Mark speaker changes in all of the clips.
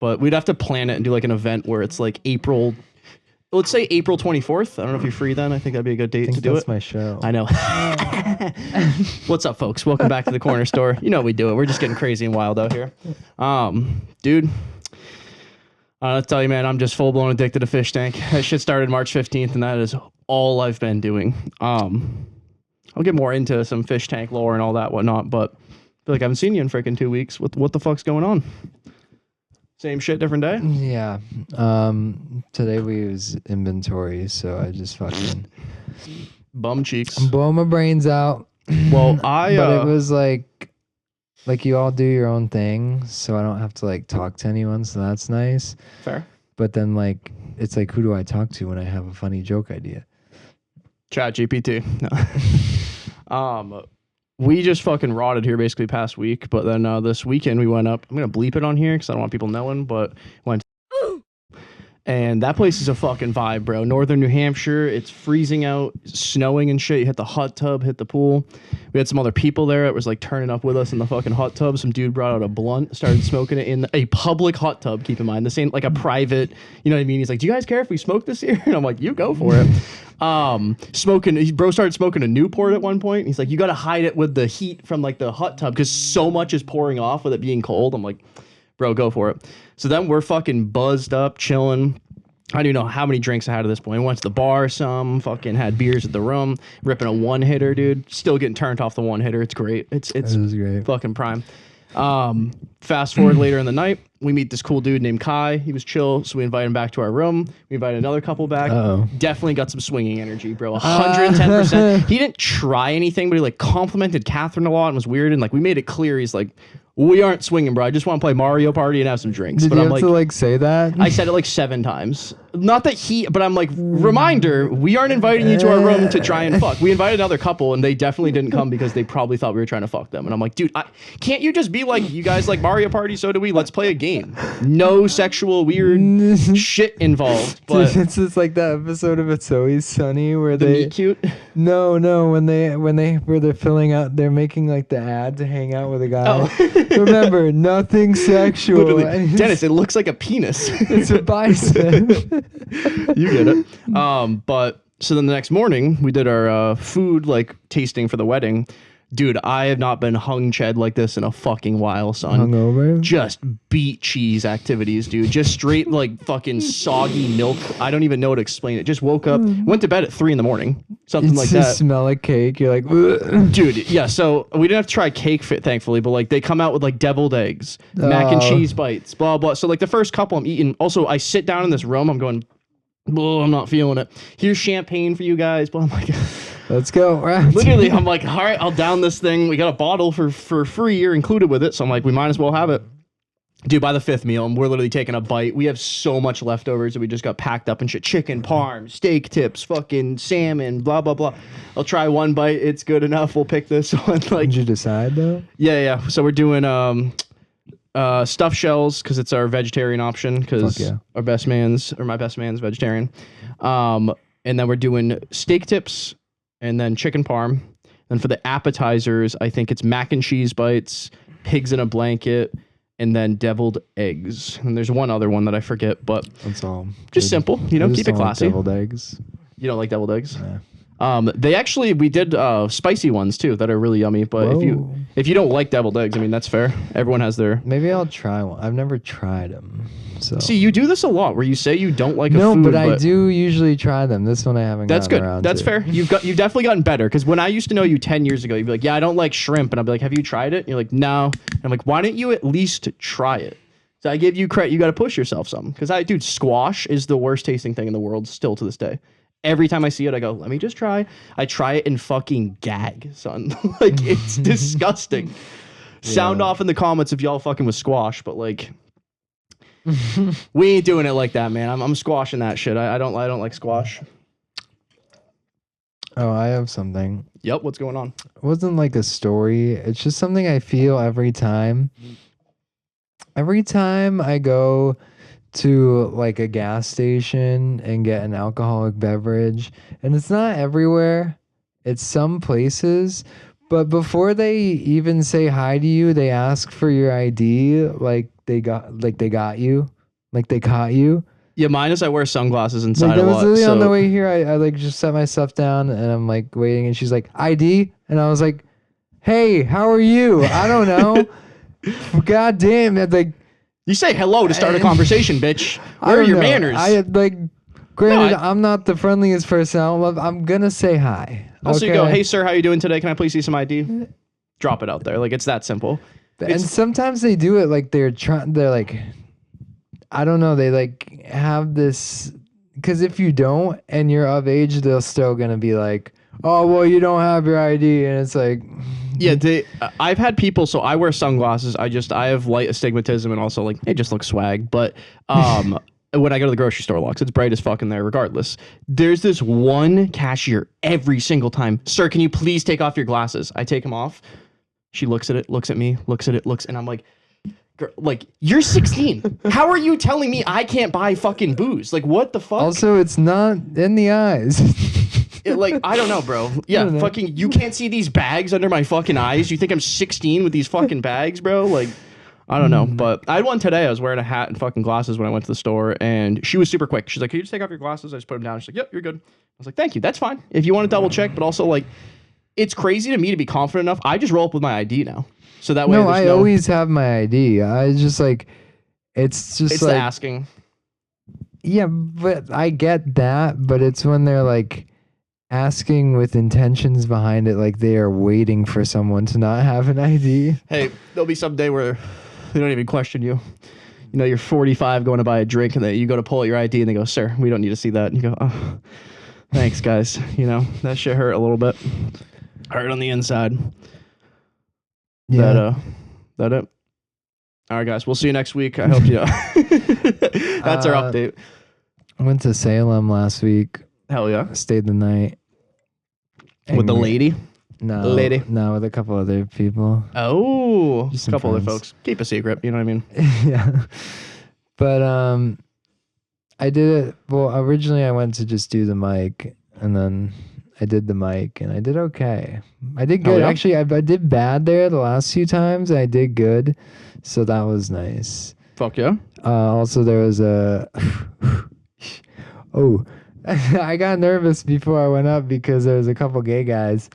Speaker 1: But we'd have to plan it and do like an event where it's like April. Let's say April 24th. I don't know if you're free then. I think that'd be a good date to do
Speaker 2: that's
Speaker 1: it.
Speaker 2: my show.
Speaker 1: I know. What's up, folks? Welcome back to the corner store. You know we do it. We're just getting crazy and wild out here. Dude, I'll tell you, man, I'm just full blown addicted to fish tank. That shit started March 15th, and that is all I've been doing. I'll get more into some fish tank lore and all that whatnot, but I feel like I haven't seen you in freaking 2 weeks. What the fuck's going on? Same shit, different day?
Speaker 2: Yeah. Today we use inventory, so I just fucking
Speaker 1: Bum cheeks.
Speaker 2: blow my brains out.
Speaker 1: Well,
Speaker 2: but it was like you all do your own thing, so I don't have to like talk to anyone, so that's nice.
Speaker 1: Fair.
Speaker 2: But then like it's like, who do I talk to when I have a funny joke idea?
Speaker 1: Chat GPT. No. We just fucking rotted here basically past week, but then this weekend we went up. I'm gonna bleep it on here because I don't want people knowing, but went. And that place is a fucking vibe, bro. Northern New Hampshire. It's freezing out, snowing and shit. You hit the hot tub, hit the pool. We had some other people there that was like turning up with us in the fucking hot tub. Some dude brought out a blunt, started smoking it in a public hot tub. Keep in mind, this ain't like a private. You know what I mean? He's like, "Do you guys care if we smoke this here?" And I'm like, "You go for it." Bro started smoking a Newport at one point. He's like, "You got to hide it with the heat from like the hot tub because so much is pouring off with it being cold." I'm like, "Bro, go for it." So then we're fucking buzzed up, chilling. I don't even know how many drinks I had at this point. Went to the bar, some fucking had beers at the room, ripping a one hitter, dude. Still getting turned off the one hitter. It's great. It's
Speaker 2: great.
Speaker 1: Fucking prime. Fast forward later in the night, we meet this cool dude named Kai. He was chill, so we invite him back to our room. We invited another couple back. Definitely got some swinging energy, bro. 110%. He didn't try anything, but he like complimented Catherine a lot and was weird. And like we made it clear, he's like, "We aren't swinging, bro. I just want to play Mario Party and have some drinks."
Speaker 2: Did
Speaker 1: but
Speaker 2: you
Speaker 1: I'm
Speaker 2: have to like say that?
Speaker 1: I said it like 7 times. Not that but I'm like, reminder, we aren't inviting you to our room to try and fuck. We invited another couple and they definitely didn't come because they probably thought we were trying to fuck them. And I'm like, dude, can't you just be like, "You guys like Mario Party, so do we. Let's play a game." No sexual weird shit involved. But
Speaker 2: it's just like that episode of It's Always Sunny where
Speaker 1: the
Speaker 2: they
Speaker 1: meet cute.
Speaker 2: No, when they're filling out, they're making like the ad to hang out with a guy.
Speaker 1: Oh.
Speaker 2: Remember, nothing sexual.
Speaker 1: Literally. Dennis, it looks like a penis.
Speaker 2: It's a bicep.
Speaker 1: You get it. But so then the next morning we did our food like tasting for the wedding. Dude, I have not been hung ched like this in a fucking while, son.
Speaker 2: Hungover?
Speaker 1: Just beet cheese activities, dude. Just straight like fucking soggy milk. I don't even know how to explain it. Just woke up, went to bed at 3 a.m. Something like that.
Speaker 2: Smell like cake. You're like, ugh.
Speaker 1: Dude, yeah. So we didn't have to try cake fit, thankfully, but like they come out with like deviled eggs, mac and cheese bites, blah blah. So like the first couple I'm eating. Also, I sit down in this room. I'm going, "Oh, I'm not feeling it." Here's champagne for you guys. But I'm like,
Speaker 2: let's go.
Speaker 1: literally, I'm like, all right, I'll down this thing. We got a bottle for free here included with it. So I'm like, we might as well have it. Dude, by the 5th meal, and we're literally taking a bite. We have so much leftovers that we just got packed up and shit. Chicken, parm, steak tips, fucking salmon, blah, blah, blah. I'll try one bite. It's good enough. We'll pick this one. Like,
Speaker 2: did you decide though?
Speaker 1: Yeah. So we're doing stuffed shells because it's our vegetarian option because my best man's vegetarian. And then we're doing steak tips and then chicken parm. And for the appetizers, I think it's mac and cheese bites, pigs in a blanket, and then deviled eggs. And there's one other one that I forget, but
Speaker 2: that's all.
Speaker 1: Just simple, keep it classy.
Speaker 2: Like deviled eggs.
Speaker 1: You don't like deviled eggs?
Speaker 2: Yeah.
Speaker 1: We did spicy ones too that are really yummy. But if you don't like deviled eggs, I mean that's fair. Everyone has their.
Speaker 2: Maybe I'll try one. I've never tried them. So
Speaker 1: see, you do this a lot where you say you don't like a food.
Speaker 2: No, but I do usually try them. This one I haven't.
Speaker 1: That's good.
Speaker 2: Around
Speaker 1: That's
Speaker 2: to.
Speaker 1: fair. You've definitely gotten better. Because when I used to know you 10 years ago, you'd be like, "Yeah, I don't like shrimp," and I'd be like, "Have you tried it?" And you're like, "No." And I'm like, "Why don't you at least try it?" So I give you credit. You got to push yourself some. Because dude, squash is the worst tasting thing in the world still to this day. Every time I see it, I go, "Let me just try." I try it and fucking gag, son. Like, it's disgusting. Sound off in the comments if y'all fucking with squash, but like, we ain't doing it like that, man. I'm squashing that shit. I don't like squash.
Speaker 2: Oh, I have something.
Speaker 1: Yep, what's going on?
Speaker 2: It wasn't like a story. It's just something I feel every time. Every time I go to like a gas station and get an alcoholic beverage, and it's not everywhere, it's some places, but before they even say hi to you, they ask for your ID. Like they got you, like they caught you.
Speaker 1: Yeah, mine is I wear sunglasses inside
Speaker 2: Like that
Speaker 1: a
Speaker 2: was
Speaker 1: lot.
Speaker 2: literally on the
Speaker 1: So
Speaker 2: way here. I like just set my stuff down and I'm like waiting, and she's like ID, and I was like, hey, how are you? I don't know. God damn it! Like
Speaker 1: you say hello to start a conversation, bitch.
Speaker 2: I
Speaker 1: Where are
Speaker 2: don't
Speaker 1: your
Speaker 2: know.
Speaker 1: manners?
Speaker 2: I had like. Granted,
Speaker 1: No,
Speaker 2: I'm not the friendliest person. I'm gonna say hi.
Speaker 1: Also, you
Speaker 2: okay?
Speaker 1: go, hey, sir, how you doing today? Can I please see some ID? Drop it out there. Like, it's that simple.
Speaker 2: And sometimes they do it like they're trying. They're like, I don't know. They like have this because if you don't and you're of age, they're still gonna be like, oh well, you don't have your ID, and it's like,
Speaker 1: yeah, I've had people. So I wear sunglasses. I have light astigmatism and also like it just looks swag. But when I go to the grocery store, looks it's bright as fuck in there. Regardless, there's this one cashier every single time. Sir, can you please take off your glasses? I take them off. She looks at it, looks at me, looks at it, looks, and I'm like, you're 16. How are you telling me I can't buy fucking booze? Like, what the fuck?
Speaker 2: also, it's not in the eyes.
Speaker 1: Like, I don't know, bro. Yeah,
Speaker 2: know.
Speaker 1: fucking, you can't see these bags under my fucking eyes. You think I'm 16 with these fucking bags, bro? Like, I don't know. But I had one today. I was wearing a hat and fucking glasses when I went to the store, and she was super quick. She's like, can you just take off your glasses? I just put them down. She's like, yep, you're good. I was like, thank you. That's fine. If you want to double check, but also, like, it's crazy to me to be confident enough. I just roll up with my ID now. So that way,
Speaker 2: No, I always have my ID. I just like, it's just
Speaker 1: it's
Speaker 2: like
Speaker 1: the asking.
Speaker 2: Yeah, but I get that, but it's when they're like asking with intentions behind it, like they are waiting for someone to not have an ID.
Speaker 1: Hey, there'll be some day where they don't even question you. You know, you're 45 going to buy a drink, and then you go to pull out your ID, and they go, sir, we don't need to see that. And you go, oh, thanks, guys. You know, that shit hurt a little bit. Hurt on the inside.
Speaker 2: Yeah.
Speaker 1: That it. All right, guys. We'll see you next week. I hope you. That's our update.
Speaker 2: I went to Salem last week.
Speaker 1: Hell yeah.
Speaker 2: Stayed the night.
Speaker 1: With the lady?
Speaker 2: No.
Speaker 1: Lady?
Speaker 2: No, with a couple other people.
Speaker 1: Oh.
Speaker 2: Just
Speaker 1: A
Speaker 2: some
Speaker 1: couple other
Speaker 2: friends.
Speaker 1: folks. Keep a secret. You know what I mean?
Speaker 2: Yeah. But I did it. Well, originally I went to just do the mic, and then I did the mic, and I did okay. I did good.
Speaker 1: yeah?
Speaker 2: Actually, I did bad there the last few times. I did good. So that was nice.
Speaker 1: Fuck yeah.
Speaker 2: Also, there was a... oh, I got nervous before I went up because there was a couple gay guys.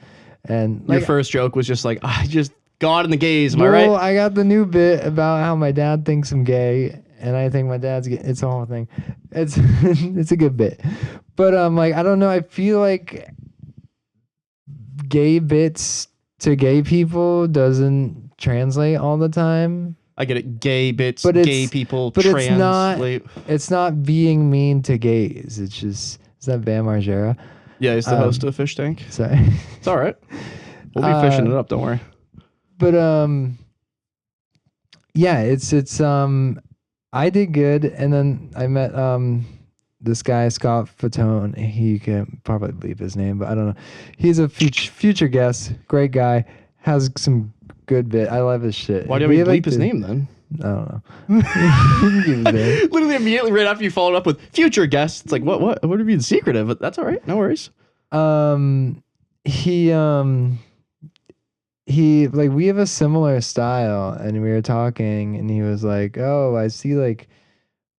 Speaker 2: And
Speaker 1: Your first joke was just like, I just God in the gays. Am I
Speaker 2: well,
Speaker 1: right?
Speaker 2: I got the new bit about how my dad thinks I'm gay, and I think my dad's gay. It's a whole thing. It's it's a good bit. But like, I don't know. I feel like gay bits to gay people doesn't translate all the time.
Speaker 1: I get it. Gay bits,
Speaker 2: But
Speaker 1: gay people,
Speaker 2: but
Speaker 1: translate.
Speaker 2: it's not being mean to gays. It's just, is that Bam Margera?
Speaker 1: Yeah, he's the host of Fish Tank.
Speaker 2: Sorry.
Speaker 1: It's all right. We'll be fishing it up. Don't worry.
Speaker 2: But yeah, it's I did good, and then I met this guy Scott Fatone. He can probably leave his name, but I don't know. He's a future guest, great guy, has some good bit. I love his shit.
Speaker 1: Why do you bleep his name then?
Speaker 2: I don't know.
Speaker 1: Literally immediately right after you followed up with future guests. It's like what are you being secretive? But that's all right. No worries.
Speaker 2: He like, we have a similar style, and we were talking, and he was like, oh, I see, like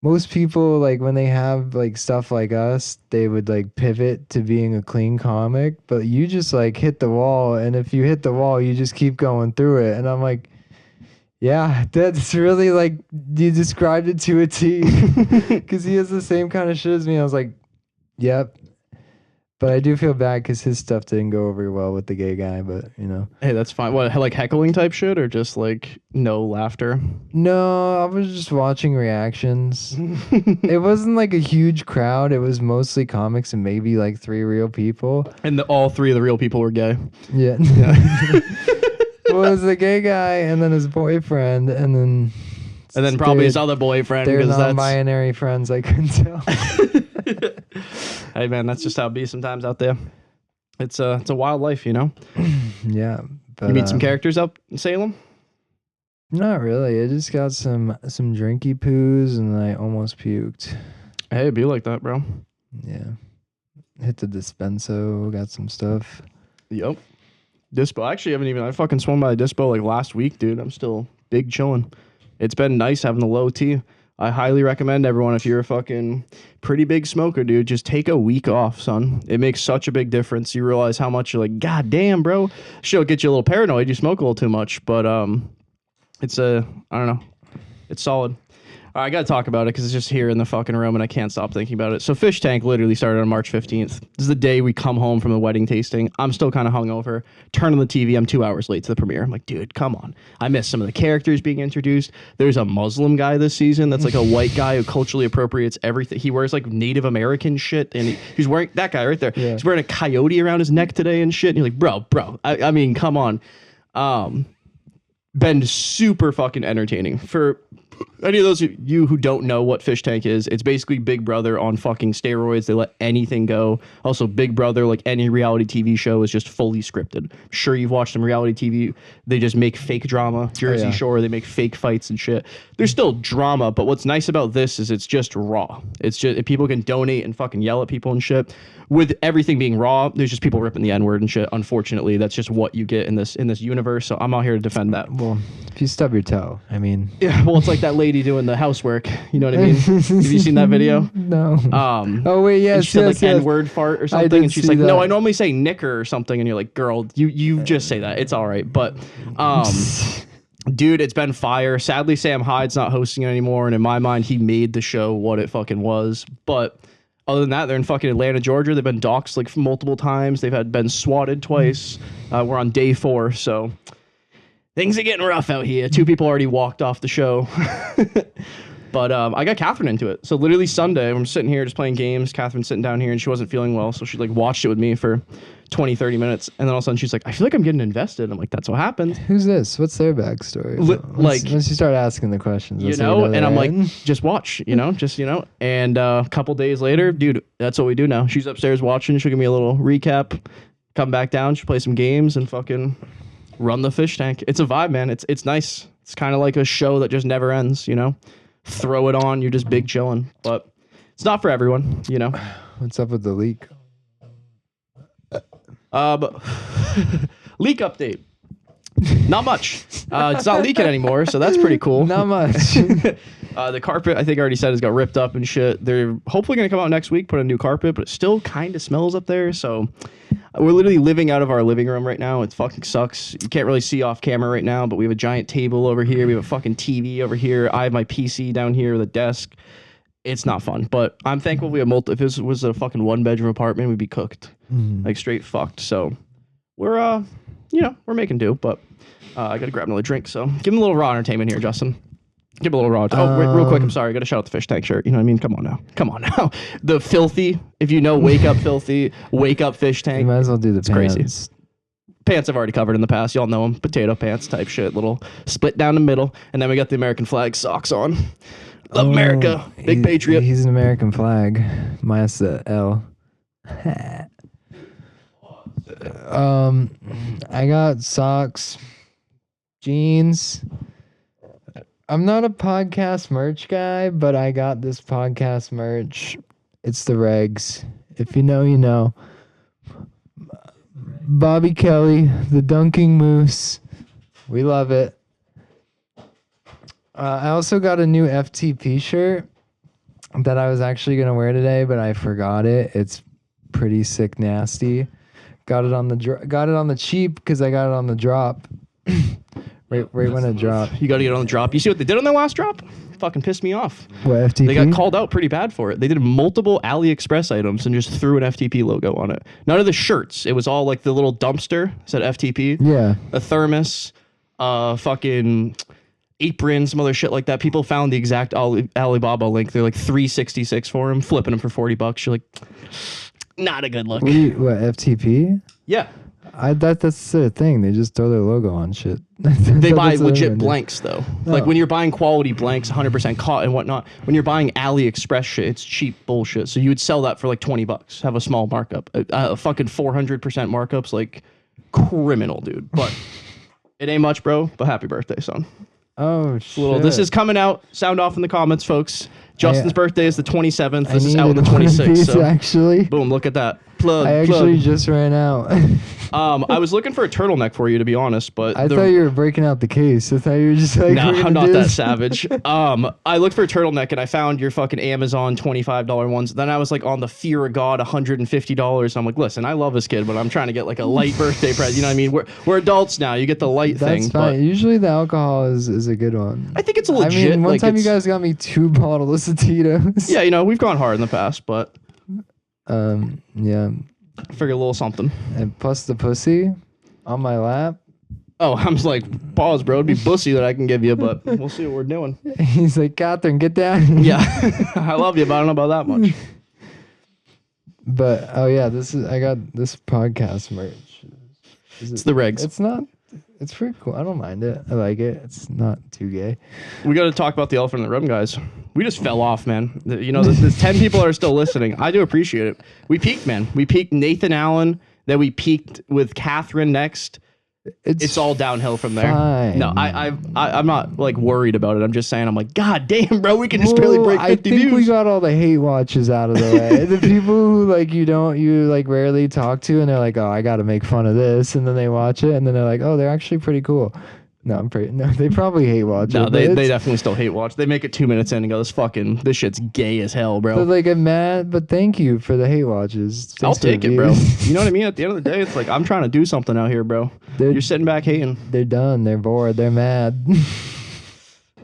Speaker 2: most people, like when they have like stuff like us, they would like pivot to being a clean comic, but you just like hit the wall, and if you hit the wall, you just keep going through it. And I'm like, yeah, that's really, like, you described it to a T. Because he has the same kind of shit as me. I was like, yep. But I do feel bad because his stuff didn't go over well with the gay guy, but, you know.
Speaker 1: Hey, that's fine. What, like heckling type shit or just like no laughter?
Speaker 2: No, I was just watching reactions. It wasn't like a huge crowd. It was mostly comics and maybe like 3 real people.
Speaker 1: And all 3 of the real people were gay.
Speaker 2: Yeah. Well, it was the gay guy and then his boyfriend and then
Speaker 1: probably his other boyfriend.
Speaker 2: They're
Speaker 1: because
Speaker 2: non-binary friends, I couldn't tell.
Speaker 1: Hey man, that's just how it be sometimes out there. It's a wild life, you know.
Speaker 2: Yeah. But,
Speaker 1: You meet some characters up in Salem?
Speaker 2: Not really. I just got some drinky poos and I almost puked.
Speaker 1: Hey, it'd be like that, bro.
Speaker 2: Yeah. Hit the dispenso, got some stuff.
Speaker 1: Yep. Dispo. I fucking swung by the dispo like last week, dude. I'm still big chilling. it's been nice having the low T. I highly recommend everyone, if you're a fucking pretty big smoker, dude, just take a week off, son. It makes such a big difference. You realize how much you're like, God damn, bro. She'll get you a little paranoid. You smoke a little too much, but it's I don't know. It's solid. I got to talk about it because it's just here in the fucking room and I can't stop thinking about it. So Fish Tank literally started on March 15th. This is the day we come home from the wedding tasting. I'm still kind of hungover. Turn on the TV. I'm 2 hours late to the premiere. I'm like, dude, come on. I missed some of the characters being introduced. There's a Muslim guy this season that's like a white guy who culturally appropriates everything. He wears like Native American shit, and he's wearing that guy right there. Yeah. He's wearing a coyote around his neck today and shit. And you're like, bro. I mean, come on. Been super fucking entertaining. For any of those of you who don't know what Fish Tank is, it's basically Big Brother on fucking steroids. They let anything go. Also, Big Brother, like any reality TV show, is just fully scripted. I'm sure you've watched some reality TV. They just make fake drama. Jersey Shore, they make fake fights and shit. There's still drama, but what's nice about this is it's just raw. It's just people can donate and fucking yell at people and shit. With everything being raw, there's just people ripping the N-word and shit. Unfortunately, that's just what you get in this universe. So I'm out here to defend that.
Speaker 2: Well, if you stub your toe, I mean,
Speaker 1: yeah. Well, it's like that lady doing the housework. You know what I mean? Have you seen that video?
Speaker 2: No. Oh wait, yes.
Speaker 1: She said like N-word fart or something, and she's like, "No, I normally say knicker or something," and you're like, "Girl, you just say that. It's all right." But, dude, it's been fire. Sadly, Sam Hyde's not hosting it anymore, and in my mind, he made the show what it fucking was. But other than that, they're in fucking Atlanta, Georgia. They've been doxxed like multiple times. They've been swatted twice. We're on day 4, so things are getting rough out here. 2 people already walked off the show. But I got Catherine into it. So literally Sunday, I'm sitting here just playing games. Catherine's sitting down here and she wasn't feeling well. So she like watched it with me for 20, 30 minutes. And then all of a sudden she's like, I feel like I'm getting invested. I'm like, that's what happened.
Speaker 2: Who's this? What's their backstory? Once you start asking the questions,
Speaker 1: and I'm like, just watch, and a couple days later, dude, that's what we do now. She's upstairs watching. She'll give me a little recap, come back down. She'll play some games and fucking run the Fish Tank. It's a vibe, man. It's nice. It's kind of like a show that just never ends, Throw it on, you're just big chilling. But it's not for everyone,
Speaker 2: What's up with the leak?
Speaker 1: Leak update. Not much. It's not leaking anymore, so that's pretty cool.
Speaker 2: Not much.
Speaker 1: The carpet, I think I already said, has got ripped up and shit. They're hopefully going to come out next week, put a new carpet, but it still kind of smells up there. So we're literally living out of our living room right now. It fucking sucks. You can't really see off camera right now, but we have a giant table over here. We have a fucking TV over here. I have my PC down here with a desk. It's not fun, but I'm thankful we have if this was a fucking 1-bedroom apartment, we'd be cooked. Like straight fucked. So we're, we're making do, but I got to grab another drink. So give him a little raw entertainment here, Justin. Give him a little raw. Oh, wait, real quick. I'm sorry. I got to shout out the Fish Tank shirt. You know what I mean? Come on now. The filthy, if you know, wake up filthy, wake up Fish Tank.
Speaker 2: You might as well do the
Speaker 1: it's
Speaker 2: pants.
Speaker 1: Crazy. Pants I've already covered in the past. Y'all know them. Potato pants type shit. Little split down the middle. And then we got the American flag socks on. Love America. Big patriot.
Speaker 2: He's an American flag. Minus the L. I got socks, jeans. I'm not a podcast merch guy, but I got this podcast merch. It's the regs. If you know, you know. Bobby Kelly, the Dunking Moose. We love it. I also got a new FTP shirt that I was actually going to wear today, but I forgot it. It's pretty sick nasty. Got it on the cheap because I got it on the drop. right when it dropped.
Speaker 1: You got to get on the drop. You see what they did on their last drop? Fucking pissed me off.
Speaker 2: What, FTP?
Speaker 1: They got called out pretty bad for it. They did multiple AliExpress items and just threw an FTP logo on it. None of the shirts. It was all like the little dumpster said FTP.
Speaker 2: Yeah.
Speaker 1: A thermos, fucking apron, some other shit like that. People found the exact Alibaba link. They're like $366 for them, flipping them for $40. You're like, not a good look.
Speaker 2: What, FTP?
Speaker 1: Yeah.
Speaker 2: That's their thing. They just throw their logo on shit.
Speaker 1: They buy legit blanks though. Oh. Like when you're buying quality blanks, 100% cotton and whatnot. When you're buying AliExpress shit, it's cheap bullshit. So you would sell that for like $20. Have a small markup. A fucking 400% markups, like criminal, dude. But it ain't much, bro. But happy birthday, son.
Speaker 2: Oh shit.
Speaker 1: This is coming out. Sound off in the comments, folks. Justin's birthday is the 27th. This is out on the 26th.
Speaker 2: So actually,
Speaker 1: boom, look at that. Plug.
Speaker 2: I actually just ran out.
Speaker 1: I was looking for a turtleneck for you, to be honest, but
Speaker 2: I thought you were breaking out the case. I thought you were just like,
Speaker 1: no,
Speaker 2: we're gonna
Speaker 1: I'm not
Speaker 2: do
Speaker 1: that
Speaker 2: this.
Speaker 1: savage. I looked for a turtleneck and I found your fucking Amazon $25 ones. Then I was like on the fear of God $150. And I'm like, listen, I love this kid, but I'm trying to get like a light birthday present. You know what I mean? We're adults now. You get the light thing.
Speaker 2: That's fine. Usually the alcohol is a good one.
Speaker 1: I think it's a legit.
Speaker 2: I mean, one
Speaker 1: like,
Speaker 2: time you guys got me 2 bottles of Tito's.
Speaker 1: Yeah, you know, we've gone hard in the past, but
Speaker 2: Yeah.
Speaker 1: I figured a little something.
Speaker 2: And plus the pussy on my lap.
Speaker 1: Oh, I'm just like, pause, bro. It'd be pussy that I can give you, but we'll see what we're doing.
Speaker 2: He's like, Catherine, get down.
Speaker 1: Yeah, I love you, but I don't know about that much.
Speaker 2: But oh yeah, I got this podcast merch.
Speaker 1: It's the regs.
Speaker 2: It's pretty cool. I don't mind it. I like it. It's not too gay.
Speaker 1: We got to talk about the elephant in the room, guys. We just fell off, man. You know, there's 10 people that are still listening. I do appreciate it. We peaked, man. We peaked Nathan Allen. Then we peaked with Catherine next. It's all downhill from there.
Speaker 2: Fine.
Speaker 1: No, I'm not like worried about it. I'm just saying, I'm like, God damn, bro, we can just barely break 50
Speaker 2: I think
Speaker 1: views.
Speaker 2: we got all the hate watches out of the way. The people who like you like rarely talk to, and they're like, oh, I got to make fun of this, and then they watch it, and then they're like, oh, they're actually pretty cool. No, they probably hate watch
Speaker 1: No,
Speaker 2: it.
Speaker 1: they definitely still hate watch. They make it 2 minutes in and go, this shit's gay as hell, bro.
Speaker 2: But like, I'm mad. But thank you for the hate watches.
Speaker 1: I'll
Speaker 2: Thanks for the
Speaker 1: take it, bro.
Speaker 2: views.
Speaker 1: You know what I mean? At the end of the day, it's like, I'm trying to do something out here, bro. You're sitting back hating.
Speaker 2: They're done. They're bored. They're mad.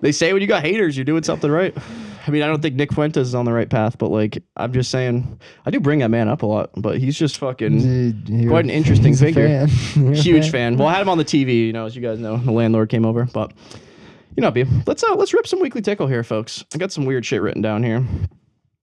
Speaker 1: They say when you got haters, you're doing something right. I mean, I don't think Nick Fuentes is on the right path, but like, I'm just saying, I do bring that man up a lot, but he's just fucking quite an interesting figure. Huge fan. Well, I had him on the TV, you know, as you guys know, the landlord came over, but you know, B, let's rip some weekly tickle here, folks. I got some weird shit written down here.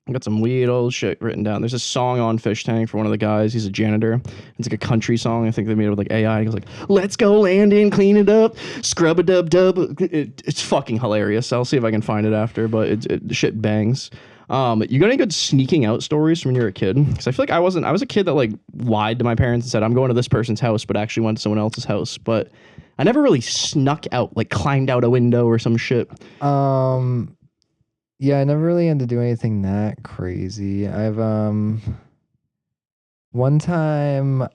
Speaker 1: I got some weird old shit written down. There's a song on Fish Tank for one of the guys. He's a janitor. It's like a country song. I think they made it with like AI. He goes like, let's go Landon, clean it up, scrub a dub dub. It's fucking hilarious. I'll see if I can find it after, but the shit bangs. You got any good sneaking out stories from when you were a kid? Because I feel like I was a kid that like lied to my parents and said, I'm going to this person's house, but actually went to someone else's house. But I never really snuck out, like climbed out a window or some shit.
Speaker 2: Yeah, I never really had to do anything that crazy. I've one time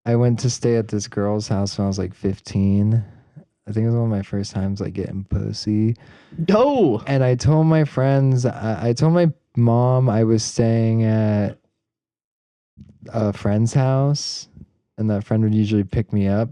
Speaker 2: I went to stay at this girl's house when I was like 15. I think it was one of my first times like getting pussy.
Speaker 1: No.
Speaker 2: And I told my friends, I told my mom I was staying at a friend's house, and that friend would usually pick me up.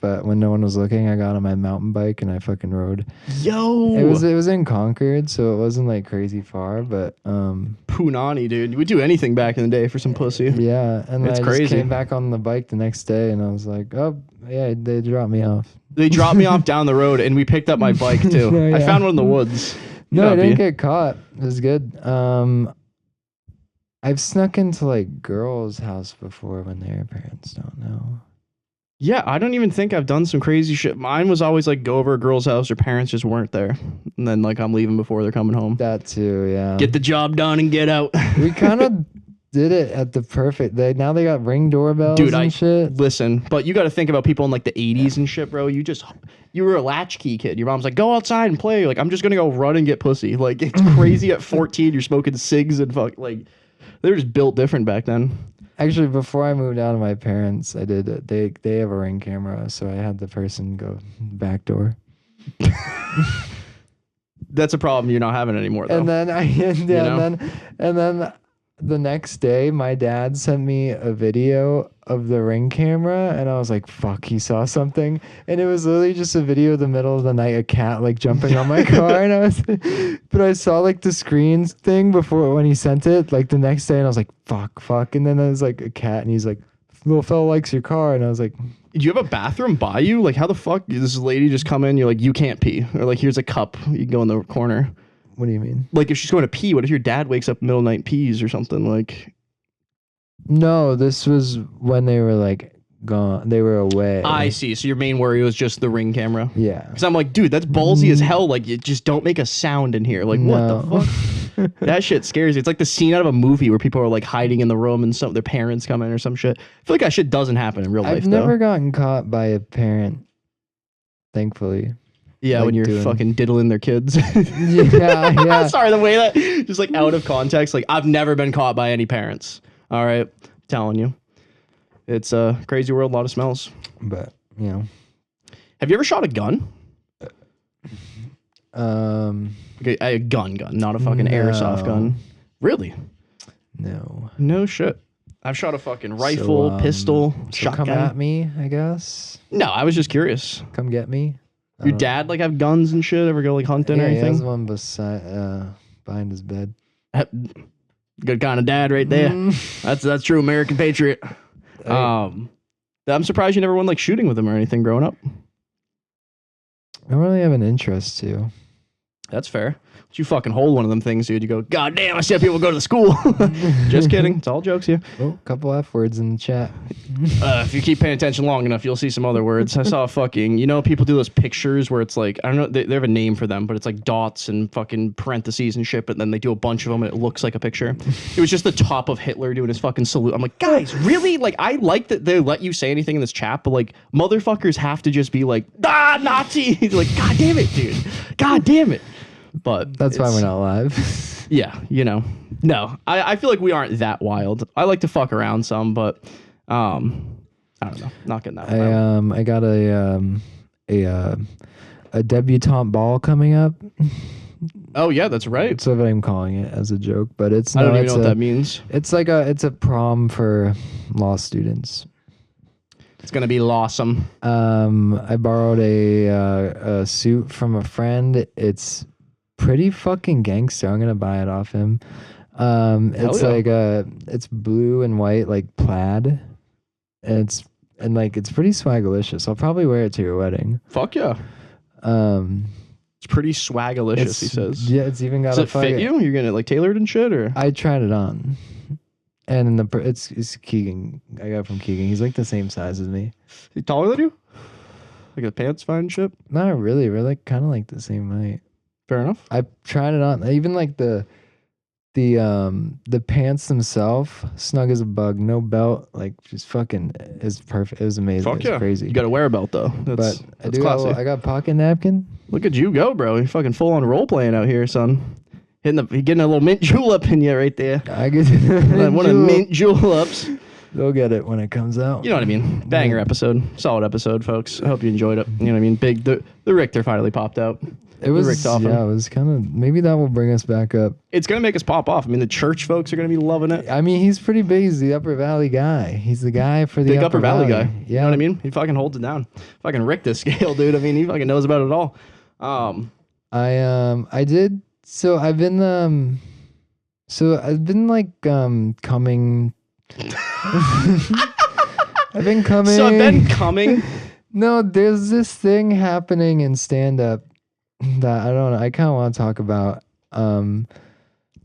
Speaker 2: But when no one was looking, I got on my mountain bike and I fucking rode.
Speaker 1: Yo,
Speaker 2: it was in Concord, so it wasn't like crazy far, but
Speaker 1: Punani, dude. You would do anything back in the day for some pussy.
Speaker 2: Yeah, and
Speaker 1: it's
Speaker 2: I
Speaker 1: crazy.
Speaker 2: just came back on the bike the next day, and I was like, oh yeah, they dropped me off.
Speaker 1: They dropped me off down the road, and we picked up my bike too.
Speaker 2: No, yeah.
Speaker 1: I found one in the woods.
Speaker 2: No, I didn't get caught. It was good. I've snuck into like girls' house before when their parents don't know.
Speaker 1: Yeah, I don't even think I've done some crazy shit. Mine was always like go over a girl's house, her parents just weren't there. And then like I'm leaving before they're coming home.
Speaker 2: That too, yeah.
Speaker 1: Get the job done and get out.
Speaker 2: We kind of did it at the perfect. Now they got Ring doorbells and shit.
Speaker 1: Listen, but you got to think about people in like the 80s and shit, bro. You were a latchkey kid. Your mom's like, go outside and play. Like, I'm just going to go run and get pussy. Like, it's crazy at 14. You're smoking cigs and fuck. Like, they were just built different back then.
Speaker 2: Actually, before I moved out to my parents, I did. They have a Ring camera, so I had the person go back door.
Speaker 1: That's a problem you're not having anymore, though.
Speaker 2: And then and then the next day, my dad sent me a video of the Ring camera, and I was like, "Fuck!" He saw something, and it was literally just a video of the middle of the night, a cat like jumping on my car, and but I saw like the screens thing before when he sent it, like the next day, and I was like, "Fuck!" And then there was like a cat, and he's like, "Little fella likes your car," and I was like,
Speaker 1: "Do you have a bathroom by you? Like, how the fuck does this lady just come in? You're like, you can't pee, or like, here's a cup, you can go in the corner."
Speaker 2: What do you mean?
Speaker 1: Like, if she's going to pee, what if your dad wakes up middle of the night and pees or something? Like,
Speaker 2: no, this was when they were like gone. They were away.
Speaker 1: I see. So your main worry was just the Ring camera.
Speaker 2: Yeah.
Speaker 1: Because I'm like, dude, that's ballsy as hell. Like, you just don't make a sound in here. Like, what the fuck? That shit scares you. It's like the scene out of a movie where people are like hiding in the room and their parents come in or some shit. I feel like that shit doesn't happen in real life.
Speaker 2: I've never gotten caught by a parent, thankfully.
Speaker 1: Yeah, like when you're fucking diddling their kids.
Speaker 2: yeah.
Speaker 1: Sorry, the way that just like out of context. Like, I've never been caught by any parents. All right, telling you. It's a crazy world, a lot of smells.
Speaker 2: But, you know.
Speaker 1: Have you ever shot a gun?
Speaker 2: Okay,
Speaker 1: a gun, not a fucking airsoft gun. Really?
Speaker 2: No.
Speaker 1: No shit. I've shot a fucking rifle, pistol, shotgun.
Speaker 2: Come at me, I guess.
Speaker 1: No, I was just curious.
Speaker 2: Come get me.
Speaker 1: Your dad like have guns and shit? Ever go like hunting or anything?
Speaker 2: He has one behind his bed.
Speaker 1: Good kind of dad right there. That's true American patriot.
Speaker 2: Hey.
Speaker 1: I'm surprised you never went like shooting with him or anything growing up.
Speaker 2: I don't really have an interest to.
Speaker 1: That's fair. But you fucking hold one of them things, dude. You go, God damn, I see how people go to the school. Just kidding. It's all jokes here.
Speaker 2: Oh, a couple F words in the chat.
Speaker 1: If you keep paying attention long enough, you'll see some other words. I saw people do those pictures where it's like, I don't know, they have a name for them, but it's like dots and fucking parentheses and shit, but then they do a bunch of them and it looks like a picture. It was just the top of Hitler doing his fucking salute. I'm like, guys, really? Like, I like that they let you say anything in this chat, but like, motherfuckers have to just be like, Nazi! Like, God damn it, dude. God damn it. But
Speaker 2: that's why we're not live.
Speaker 1: Yeah, no, I feel like we aren't that wild. I like to fuck around some, but I don't know, not getting that wild.
Speaker 2: I got a debutante ball coming up.
Speaker 1: Oh yeah, that's right.
Speaker 2: That's what I'm calling it as a joke, but it's
Speaker 1: I don't even know what that means.
Speaker 2: It's like it's a prom for law students.
Speaker 1: It's gonna be awesome.
Speaker 2: I borrowed a suit from a friend. It's pretty fucking gangster. I'm gonna buy it off him. It's like it's blue and white like plaid, and it's pretty swagalicious. I'll probably wear it to your wedding.
Speaker 1: Fuck yeah. It's pretty swagalicious. He says.
Speaker 2: Yeah, it's even got.
Speaker 1: Does it fit you? You're gonna like tailored and shit, or?
Speaker 2: I tried it on, and it's Keegan. I got it from Keegan. He's like the same size as me.
Speaker 1: Is he taller than you? Like the pants fine and shit?
Speaker 2: Not really. We're like kind of like the same height.
Speaker 1: Fair enough.
Speaker 2: I tried it on. Even like the pants themselves, snug as a bug, no belt, like just fucking is perfect. It was amazing.
Speaker 1: Fuck yeah.
Speaker 2: It's crazy.
Speaker 1: You gotta wear a belt though. That's classy.
Speaker 2: I got a pocket napkin.
Speaker 1: Look at you go, bro. You're fucking full on role playing out here, son. You're getting a little mint julep in you right there.
Speaker 2: I get
Speaker 1: one of the mint juleps.
Speaker 2: They'll get it when it comes out.
Speaker 1: You know what I mean? Banger episode. Solid episode, folks. I hope you enjoyed it. You know what I mean? The Richter finally popped out.
Speaker 2: It was, yeah, it was kind of, maybe that will bring us back up.
Speaker 1: It's going to make us pop off. I mean, the church folks are going to be loving it.
Speaker 2: I mean, he's pretty big. He's the Upper Valley guy. He's the guy for the
Speaker 1: big Upper Valley guy.
Speaker 2: Yeah.
Speaker 1: You know what I mean? He fucking holds it down. Fucking Rick this scale, dude. I mean, he fucking knows about it all.
Speaker 2: I did, so I've been like, coming. I've been coming.
Speaker 1: So I've been coming.
Speaker 2: No, there's this thing happening in stand-up that I don't know. I kind of want to talk about.
Speaker 1: A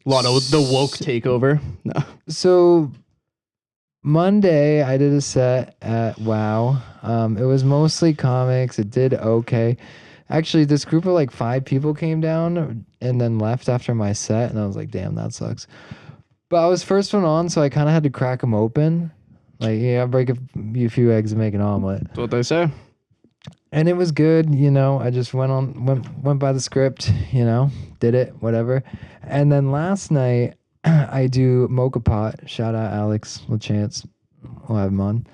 Speaker 1: lot of the woke takeover. No.
Speaker 2: So Monday I did a set at WoW. It was mostly comics. It did okay. Actually, this group of like 5 people came down and then left after my set, and I was like, damn, that sucks. But I was first one on, so I kind of had to crack them open. Like, yeah, break a few eggs and make an omelet.
Speaker 1: That's what they say.
Speaker 2: And it was good, you know. I just went by the script, you know, did it, whatever. And then last night, I do Mocha Pot. Shout out Alex LaChance. We'll have him on.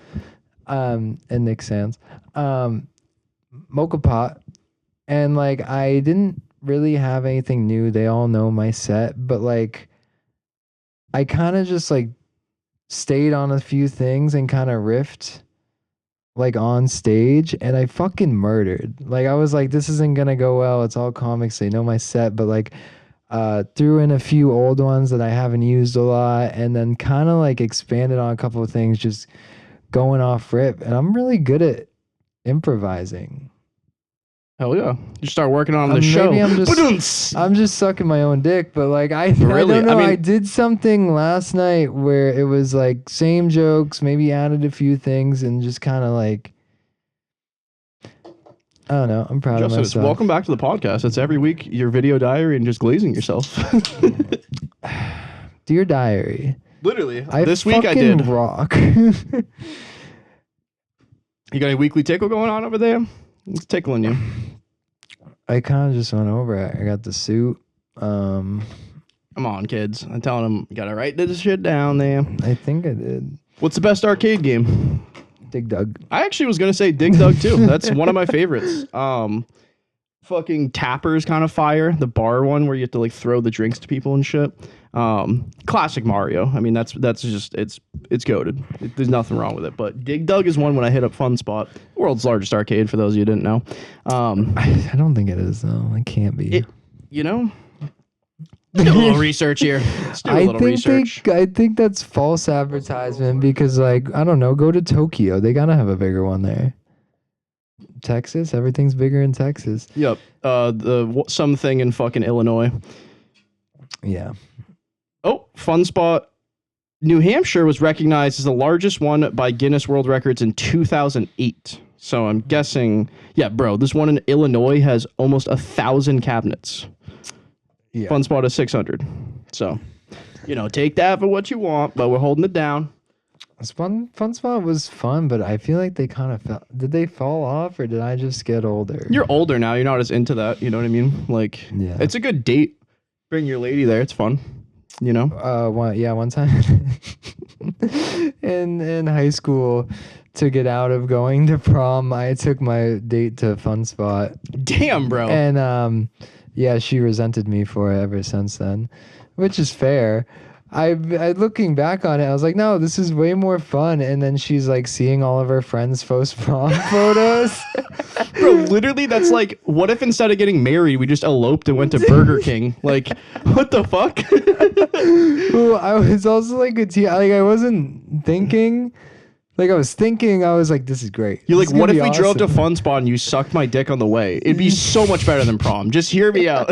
Speaker 2: And Nick Sands. Mocha Pot. And, like, I didn't really have anything new. They all know my set. But, like, I kind of just, like, stayed on a few things and kind of riffed like on stage, and I fucking murdered. Like, I was like, this isn't gonna go well. It's all comics. They know my set, but like threw in a few old ones that I haven't used a lot, and then kind of like expanded on a couple of things, just going off rip. And I'm really good at improvising.
Speaker 1: Hell yeah. You start working on the show.
Speaker 2: I'm just sucking my own dick, but like
Speaker 1: Really?
Speaker 2: I don't know.
Speaker 1: I mean,
Speaker 2: I did something last night where it was like same jokes, maybe added a few things, and just kind of like, I don't know. I'm proud of myself.
Speaker 1: Welcome back to the podcast. It's every week your video diary and just glazing yourself.
Speaker 2: Dear diary.
Speaker 1: Literally. This week I did.
Speaker 2: Rock.
Speaker 1: You got any weekly tickle going on over there? It's tickling you.
Speaker 2: I kind of just went over it. I got the suit.
Speaker 1: Come on, kids. I'm telling them, you got to write this shit down there.
Speaker 2: I think I did.
Speaker 1: What's the best arcade game?
Speaker 2: Dig Dug.
Speaker 1: I actually was gonna say Dig Dug too. That's one of my favorites. Fucking Tapper's kind of fire. The bar one where you have to like throw the drinks to people and shit. Classic Mario. I mean, that's just it's goated. There's nothing wrong with it. But Dig Dug is one when I hit up Fun Spot, world's largest arcade for those of you who didn't know.
Speaker 2: I don't think it is though. It can't be.
Speaker 1: You know. Do a little research here. Let's do a little research.
Speaker 2: I think that's false advertisement because, like, I don't know, go to Tokyo. They gotta have a bigger one there. Texas, everything's bigger in Texas.
Speaker 1: Yep. Something in fucking Illinois.
Speaker 2: Yeah.
Speaker 1: Oh, Fun Spot. New Hampshire was recognized as the largest one by Guinness World Records in 2008. So I'm guessing, yeah, bro, this one in Illinois has almost 1,000 cabinets. Yeah. Fun Spot is 600. So, take that for what you want, but we're holding it down.
Speaker 2: Fun Spot was fun, but I feel like they kind of fell. Did they fall off, or did I just get older?
Speaker 1: You're older now. You're not as into that. You know what I mean? Like, yeah. It's a good date. Bring your lady there. It's fun.
Speaker 2: One time in high school, to get out of going to prom, I took my date to Fun Spot.
Speaker 1: Damn, bro.
Speaker 2: And yeah, she resented me for it ever since then, which is fair. I looking back on it, I was like, no, this is way more fun. And then she's like seeing all of her friends' post-prom photos.
Speaker 1: Bro, literally, that's like, what if instead of getting married, we just eloped and went to Burger King? Like, what the fuck?
Speaker 2: Well, I was also like I wasn't thinking. Like, I was like, this is great.
Speaker 1: You're like, what if we drove to Fun Spot and you sucked my dick on the way? It'd be so much better than prom. Just hear me out.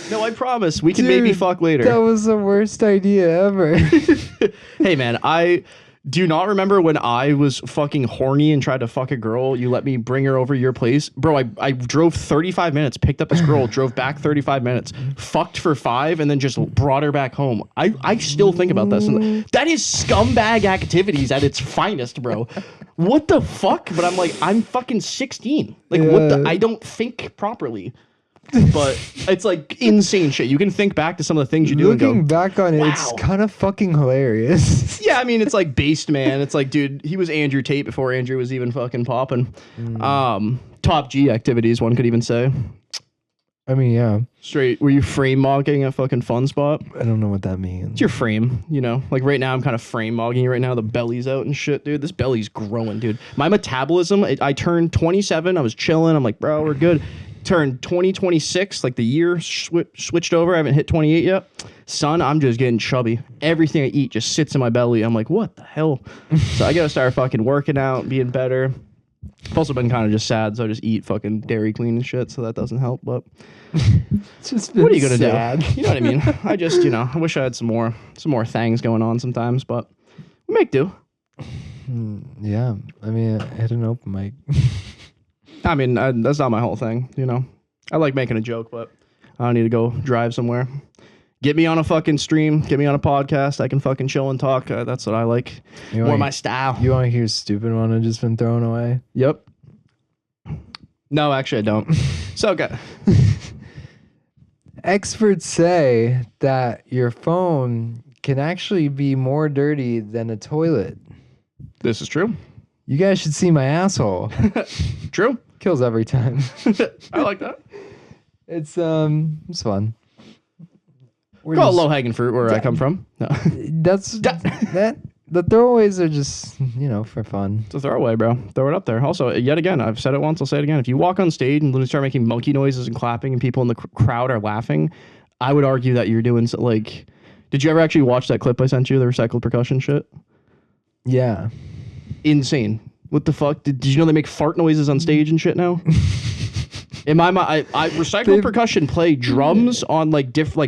Speaker 1: No, I promise. We can maybe fuck later.
Speaker 2: That was the worst idea ever.
Speaker 1: Hey, man, I do not remember when I was fucking horny and tried to fuck a girl. You let me bring her over your place. Bro, I drove 35 minutes, picked up this girl, drove back 35 minutes, fucked for 5, and then just brought her back home. I still think about this. And that is scumbag activities at its finest, bro. What the fuck? But I'm like, I'm fucking 16. Like, yeah. I don't think properly. But it's like insane shit. You can think back to some of the things you do.
Speaker 2: Looking back on it, wow. It's kind of fucking hilarious.
Speaker 1: Yeah, I mean, it's like based, man. It's like, dude, he was Andrew Tate before Andrew was even fucking popping. Top G activities, one could even say.
Speaker 2: I mean, yeah.
Speaker 1: Straight, were you frame mogging at fucking Fun Spot?
Speaker 2: I don't know what that means.
Speaker 1: It's your frame, Like right now, I'm kind of frame mogging you right now. The belly's out and shit, dude. This belly's growing, dude. My metabolism, I turned 27. I was chilling. I'm like, bro, we're good. Turned 2026, like the year switched over. I haven't hit 28 yet. Son, I'm just getting chubby. Everything I eat just sits in my belly. I'm like, what the hell? So I gotta start fucking working out, being better. I've also been kind of just sad, so I just eat fucking Dairy Queen and shit, so that doesn't help. But
Speaker 2: it's just
Speaker 1: what are you gonna do? You know what I mean? I just, I wish I had some more things going on sometimes, but we make do.
Speaker 2: Yeah, I mean, I had an open mic.
Speaker 1: I mean, that's not my whole thing, I like making a joke, but I don't need to go drive somewhere. Get me on a fucking stream. Get me on a podcast. I can fucking chill and talk. That's what I like. More my style.
Speaker 2: You want to hear a stupid one I've just been thrown away?
Speaker 1: Yep. No, actually, I don't. So, okay.
Speaker 2: Experts say that your phone can actually be more dirty than a toilet.
Speaker 1: This is true.
Speaker 2: You guys should see my asshole.
Speaker 1: True.
Speaker 2: Kills every time.
Speaker 1: I like that.
Speaker 2: It's fun.
Speaker 1: Call it low-hanging fruit where I come from. No.
Speaker 2: The throwaways are just, for fun.
Speaker 1: It's a throwaway, bro. Throw it up there. Also, yet again, I've said it once, I'll say it again. If you walk on stage and start making monkey noises and clapping and people in the crowd are laughing, I would argue that you're doing, did you ever actually watch that clip I sent you, the recycled percussion shit?
Speaker 2: Yeah.
Speaker 1: Insane. What the fuck? Did you know they make fart noises on stage and shit now? In my mind, I recycled percussion play drums on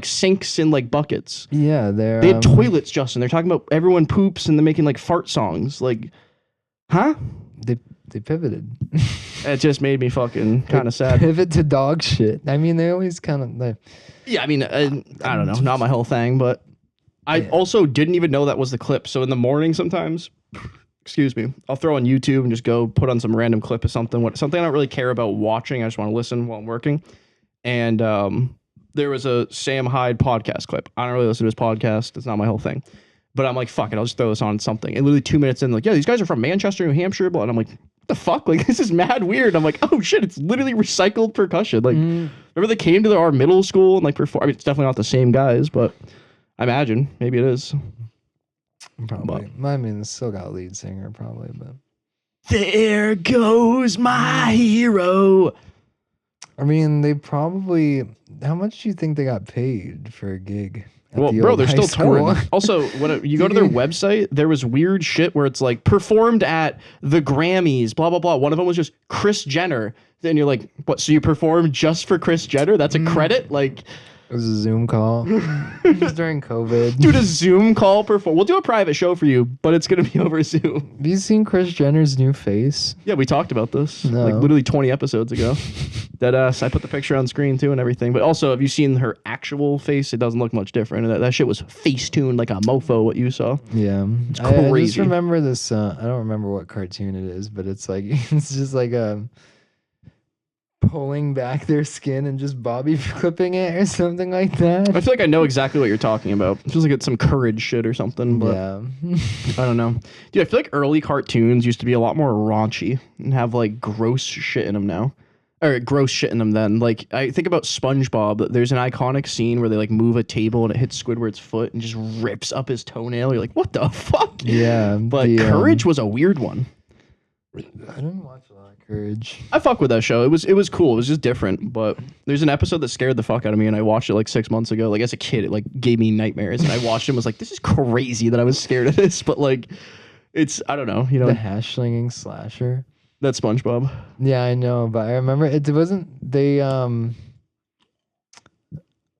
Speaker 1: sinks and buckets.
Speaker 2: Yeah,
Speaker 1: they had toilets, Justin. They're talking about everyone poops and they're making fart songs. Huh?
Speaker 2: They pivoted.
Speaker 1: It just made me fucking kind of sad.
Speaker 2: Pivot to dog shit. I mean, they always kind of.
Speaker 1: Yeah, I mean, I don't know, not my whole thing, but I also didn't even know that was the clip. So in the morning, sometimes. Excuse me, I'll throw on YouTube and just go put on some random clip of something I don't really care about watching. I just want to listen while I'm working. And there was a Sam Hyde podcast clip. I don't really listen to his podcast. It's not my whole thing. But I'm like, fuck it, I'll just throw this on something. And literally 2 minutes in, like, yeah, these guys are from Manchester, New Hampshire. And I'm like, what the fuck? Like, this is mad weird. I'm like, oh shit, it's literally recycled percussion. Like, remember they came to our middle school and like perform. I mean, it's definitely not the same guys, but I imagine maybe it is.
Speaker 2: Probably. I mean, it's still got a lead singer, probably, but.
Speaker 1: There goes my hero.
Speaker 2: I mean, they probably. How much do you think they got paid for a gig?
Speaker 1: Well, bro, they're still touring. Also, when you go to their website, there was weird shit where it's like performed at the Grammys, blah, blah, blah. One of them was just Kris Jenner. Then you're like, what? So you performed just for Kris Jenner? That's a credit? Like.
Speaker 2: It was a Zoom call. It was during COVID.
Speaker 1: Dude, a Zoom call perform. We'll do a private show for you, but it's going to be over Zoom.
Speaker 2: Have you seen Kris Jenner's new face?
Speaker 1: Yeah, we talked about this.
Speaker 2: No.
Speaker 1: Like literally 20 episodes ago. Deadass. I put the picture on screen too and everything. But also, have you seen her actual face? It doesn't look much different. That shit was face-tuned like a mofo, what you saw.
Speaker 2: Yeah.
Speaker 1: It's crazy.
Speaker 2: I just remember this. I don't remember what cartoon it is, but it's like, it's just like pulling back their skin and just bobby clipping it or something like that.
Speaker 1: I feel like I know exactly what you're talking about. It feels like it's some courage shit or something, but
Speaker 2: yeah.
Speaker 1: I don't know. Dude, I feel like early cartoons used to be a lot more raunchy and have like gross shit in them now. Or gross shit in them then. Like, I think about SpongeBob. There's an iconic scene where they like move a table and it hits Squidward's foot and just rips up his toenail. You're like, what the fuck?
Speaker 2: Yeah.
Speaker 1: But Courage was a weird one.
Speaker 2: I didn't watch a lot of Courage.
Speaker 1: I fuck with that show. It was cool. It was just different. But there's an episode that scared the fuck out of me, and I watched it like 6 months ago. Like as a kid, it like gave me nightmares, and I watched it and was like, this is crazy that I was scared of this. But like, it's I don't know. You know,
Speaker 2: the hash slinging slasher.
Speaker 1: That's SpongeBob.
Speaker 2: Yeah, I know, but I remember it wasn't they.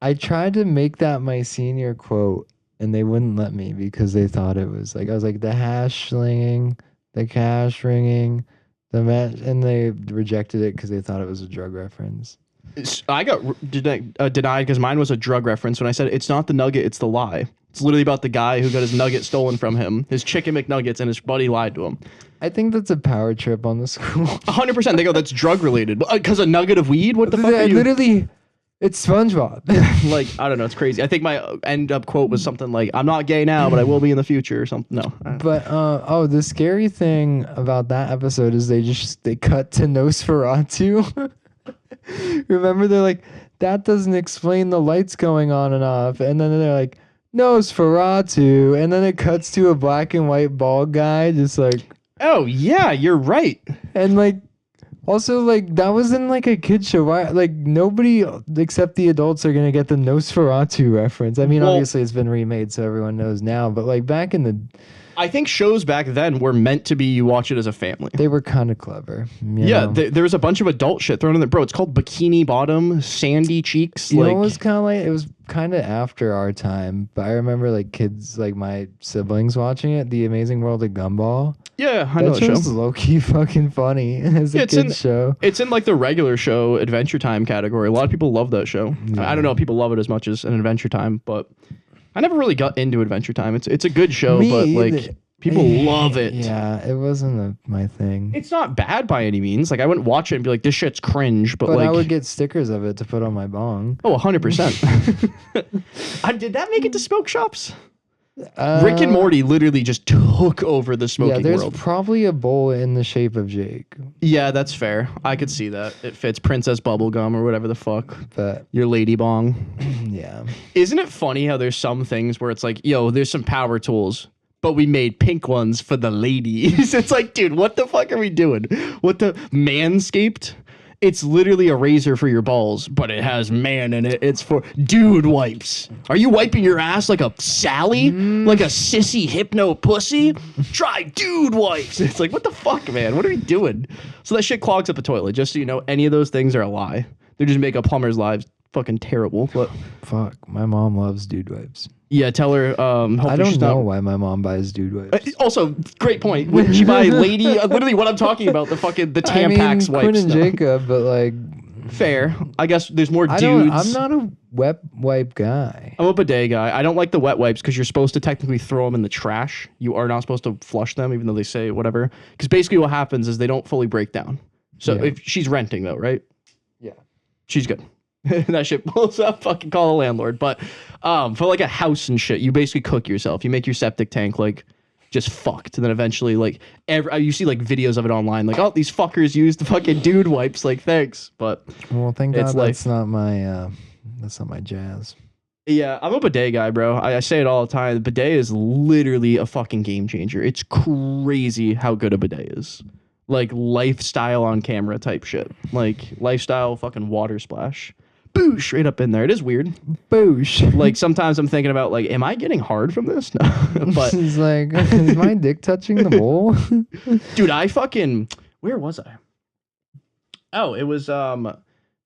Speaker 2: I tried to make that my senior quote, and they wouldn't let me because they thought it was like I was like the hash slinging. The cash ringing, and they rejected it because they thought it was a drug reference.
Speaker 1: I got denied because mine was a drug reference when I said it's not the nugget, it's the lie. It's literally about the guy who got his nugget stolen from him, his chicken McNuggets, and his buddy lied to him.
Speaker 2: I think that's a power trip on the school.
Speaker 1: 100%. They go, that's drug related. Because a nugget of weed? What the fuck are you?
Speaker 2: Literally, it's SpongeBob.
Speaker 1: Like, I don't know. It's crazy. I think my end up quote was something like, I'm not gay now, but I will be in the future or something. No.
Speaker 2: But, the scary thing about that episode is they cut to Nosferatu. Remember, they're like, that doesn't explain the lights going on and off. And then they're like, Nosferatu. And then it cuts to a black and white bald guy just like,
Speaker 1: oh, yeah, you're right.
Speaker 2: And like, also, like, that was in, like, a kid show. Why, like, nobody except the adults are going to get the Nosferatu reference. I mean, obviously, it's been remade, so everyone knows now. But, like, back in the...
Speaker 1: I think shows back then were meant to be you watch it as a family.
Speaker 2: They were kind of clever.
Speaker 1: Yeah, there was a bunch of adult shit thrown in there. Bro, it's called Bikini Bottom, Sandy Cheeks.
Speaker 2: You know, it was kind of like... It was kind of after our time. But I remember, like, kids, like, my siblings watching it. The Amazing World of Gumball.
Speaker 1: Yeah, I know that show.
Speaker 2: That show's low-key fucking funny as a kid's show.
Speaker 1: It's in like the regular show Adventure Time category. A lot of people love that show. Yeah. I don't know if people love it as much as an Adventure Time, but I never really got into Adventure Time. It's a good show, but like people love it.
Speaker 2: Yeah, it wasn't my thing.
Speaker 1: It's not bad by any means. Like I wouldn't watch it and be like, this shit's cringe, but like
Speaker 2: I would get stickers of it to put on my bong.
Speaker 1: Oh, 100%. Did that make it to smoke shops? Rick and Morty literally just took over the smoking world.
Speaker 2: Yeah, there's probably a bowl in the shape of Jake.
Speaker 1: Yeah, that's fair. I could see that. It fits Princess Bubblegum or whatever the fuck.
Speaker 2: But
Speaker 1: your lady bong.
Speaker 2: Yeah.
Speaker 1: Isn't it funny how there's some things where it's like, yo, there's some power tools, but we made pink ones for the ladies. It's like, dude, what the fuck are we doing? What the Manscaped? It's literally a razor for your balls, but it has man in it. It's for dude wipes. Are you wiping your ass like a Sally? Like a sissy hypno pussy? Try dude wipes. It's like, what the fuck, man? What are we doing? So that shit clogs up a toilet. Just so you know, any of those things are a lie. They just make a plumber's lives fucking terrible. But
Speaker 2: fuck, my mom loves dude wipes.
Speaker 1: Yeah, tell her.
Speaker 2: I don't know why my mom buys dude wipes.
Speaker 1: Also, great point. Wouldn't she buy lady? Literally, what I'm talking about, the Tampax wipes.
Speaker 2: Quinn and Jacob, but like,
Speaker 1: fair. I guess there's more dudes.
Speaker 2: I'm not a wet wipe guy.
Speaker 1: I'm a bidet guy. I don't like the wet wipes because you're supposed to technically throw them in the trash. You are not supposed to flush them, even though they say whatever. Because basically, what happens is they don't fully break down. So if she's renting though, right?
Speaker 2: Yeah,
Speaker 1: she's good. That shit pulls up, fucking call the landlord. But for like a house and shit, you basically cook yourself. You make your septic tank like just fucked. And then eventually like you see like videos of it online, like, oh, these fuckers used the fucking dude wipes, like thanks. But
Speaker 2: Well, thank God
Speaker 1: life.
Speaker 2: that's not my jazz.
Speaker 1: Yeah, I'm a bidet guy, bro. I say it all the time. The bidet is literally a fucking game changer. It's crazy how good a bidet is. Like lifestyle on camera type shit. Like lifestyle fucking water splash. Boosh, right up in there. It is weird.
Speaker 2: Boosh.
Speaker 1: Like sometimes I'm thinking about like, am I getting hard from this? No. But
Speaker 2: It's like, is my dick touching the bowl?
Speaker 1: dude, where was I? Oh, it was I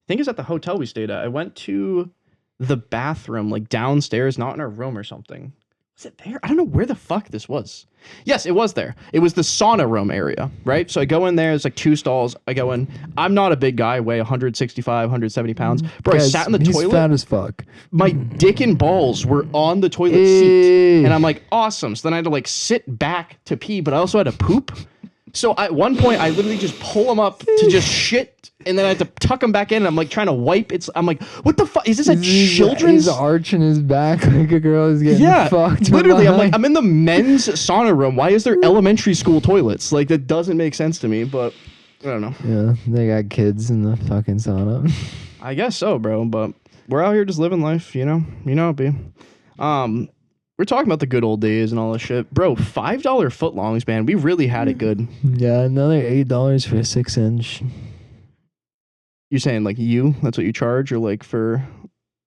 Speaker 1: think it's at the hotel we stayed at. I went to the bathroom like downstairs, not in our room or something. Was it there? I don't know where the fuck this was. Yes, it was there. It was the sauna room area, right? So I go in there. There's like 2 stalls. I go in. I'm not a big guy. I weigh 165, 170 pounds. Bro,
Speaker 2: Guys,
Speaker 1: I sat in the
Speaker 2: he's
Speaker 1: toilet.
Speaker 2: fat as fuck.
Speaker 1: My dick and balls were on the toilet seat. And I'm like, awesome. So then I had to like sit back to pee, but I also had to poop. So at one point, I literally just pull them up to just shit, and then I had to tuck them back in. And I'm like trying to wipe. I'm like, what the fuck? Is this a children's?
Speaker 2: He's arching his back like a girl is getting fucked.
Speaker 1: Literally, I'm like, I'm in the men's sauna room. Why is there elementary school toilets? Like that doesn't make sense to me. But I don't know.
Speaker 2: Yeah, they got kids in the fucking sauna.
Speaker 1: I guess so, bro. But we're out here just living life, you know. You know it be. We're talking about the good old days and all this shit. Bro, $5 footlongs, man. We really had it good.
Speaker 2: Yeah, another $8 for a 6-inch.
Speaker 1: You're saying like that's what you charge, or like for